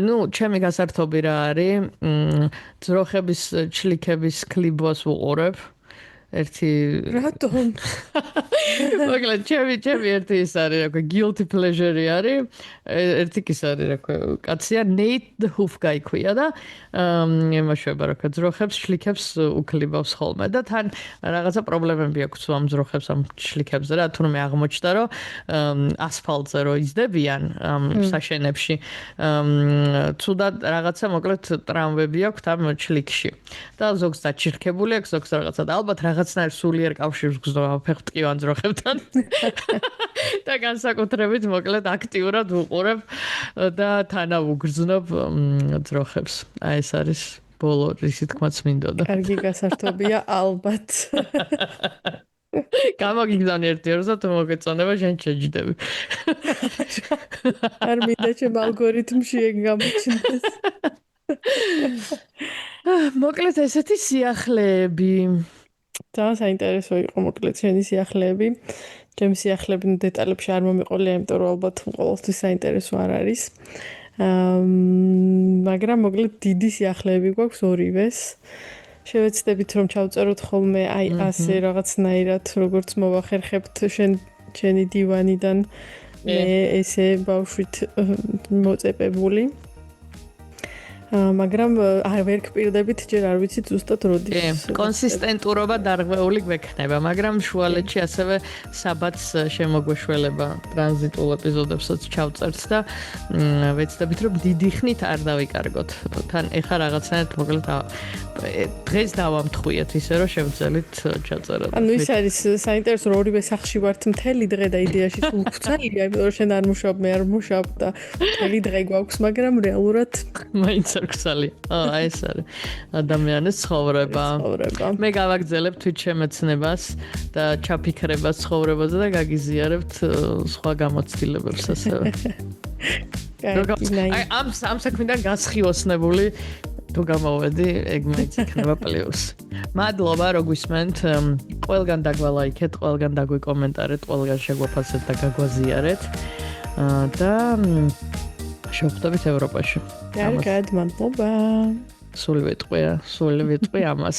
ნუ ჩემი გასართობი რა არის? ძროხების ჩლიქების კლიბოს ვუყურებ. ერთი რატომ? მოკლედ ჩემი ერთი ის არის რა ქვია guilty pleasure არის. ერთი ის არის რა ქვია კაცია Nate the Hoof guy ქვია და იმაშובה რა ქვია ძროხებს ჩლიქებს უკლიბავს ხოლმე და თან რაღაცა პრობლემები აქვს ამ ძროხებს ამ ჩლიქებს რა თუნდაც აღმოჩნდა რომ ასფალტზე რო იზდებიან საშენებში თუდად რაღაცა მოკლედ ტრამვები აქვს ამ ჩლიქში და ზოგს დაჩირქებული აქვს ზოგს რაღაცა და ალბათ რაღაცნაირ სულიერ კავშირს გზნობა ფეხტკივან ძროხებთან და განსაკუთრებით მოკლედ აქტიურად ვუყურებ და თანავუგრძნობ ძროხებს. აი ეს არის ბოლო რისი თქმაც მინდოდა. კარგი გასართობია ალბათ. გამოგიგზავნე ერთი ორს და თუ მოგეწონება შენ შეჯდები. არ მინდა ჩემ ალგორითმში ეგ გამოჩნდეს. მოკლედ ესეთი სიახლეები. ძალიან საინტერესო იყო მოკლედ შენი სიახლეები. ჩემი სიახლეები დეტალებში არ მომიყოლია, იმიტომ რომ ალბათ ყოველთვის საინტერესო არ არის. მაგრამ მოკლედ დიდი სიახლეები გვაქვს ორივეს. შევეცდებით რომ ჩავწეროთ ხოლმე აი ასე რაღაცნაირად, როგორც მოვახერხებთ შენი დივანიდან მე ესე ბავშვით მოწეპებული. მაგრამ არ ვერ გპირდებით ჯერ არ ვიცი ზუსტად როდის. კონსისტენტურობა დარღვეული გვექნება, მაგრამ შუალედში ასევე საბათს შემოგვეშველება ტრანზიტულ ეპიზოდებსაც ჩავწერთ და ვეცდებით რომ დიდი ხნით არ დავიკარგოთ. თან ეხა რაღაცნაირად მოკლედ დღეს დავამთხვიეთ ისე რომ შევძელით ჩაწეროთ. ანუ ის არის საინტერესო რომ ორივე სახლში ვართ მთელი დღე და იდეაში თუ ხუცალია, იმიტომ რომ შენ არ მუშაობ, მე არ მუშაობ და მთელი დღე გვაქვს, მაგრამ რეალურად მაინც არქსალი. აი ეს არის ადამიანის ცხოვრება. მე გავაგზავნებ თვით შემეცნებას და ჩაფიქრებას ცხოვრებაზე და გაგიზიარებთ სხვა გამოცდილებებს ასევე. აი ამ საქმიდან გასხიოსნებული თუ გამოვედი, ეგ მეც იქნება პლუს. მადლობა რომ გვისმენთ. ყველგან დაგვალაიქეთ, ყველგან დაგვიკომენტარეთ, ყველგან შეგვაფასეთ და გაგვაზიარეთ. და შევხვდებით ევროპაში. კარგად, მადლობა. სულ ვიტყვი ამას.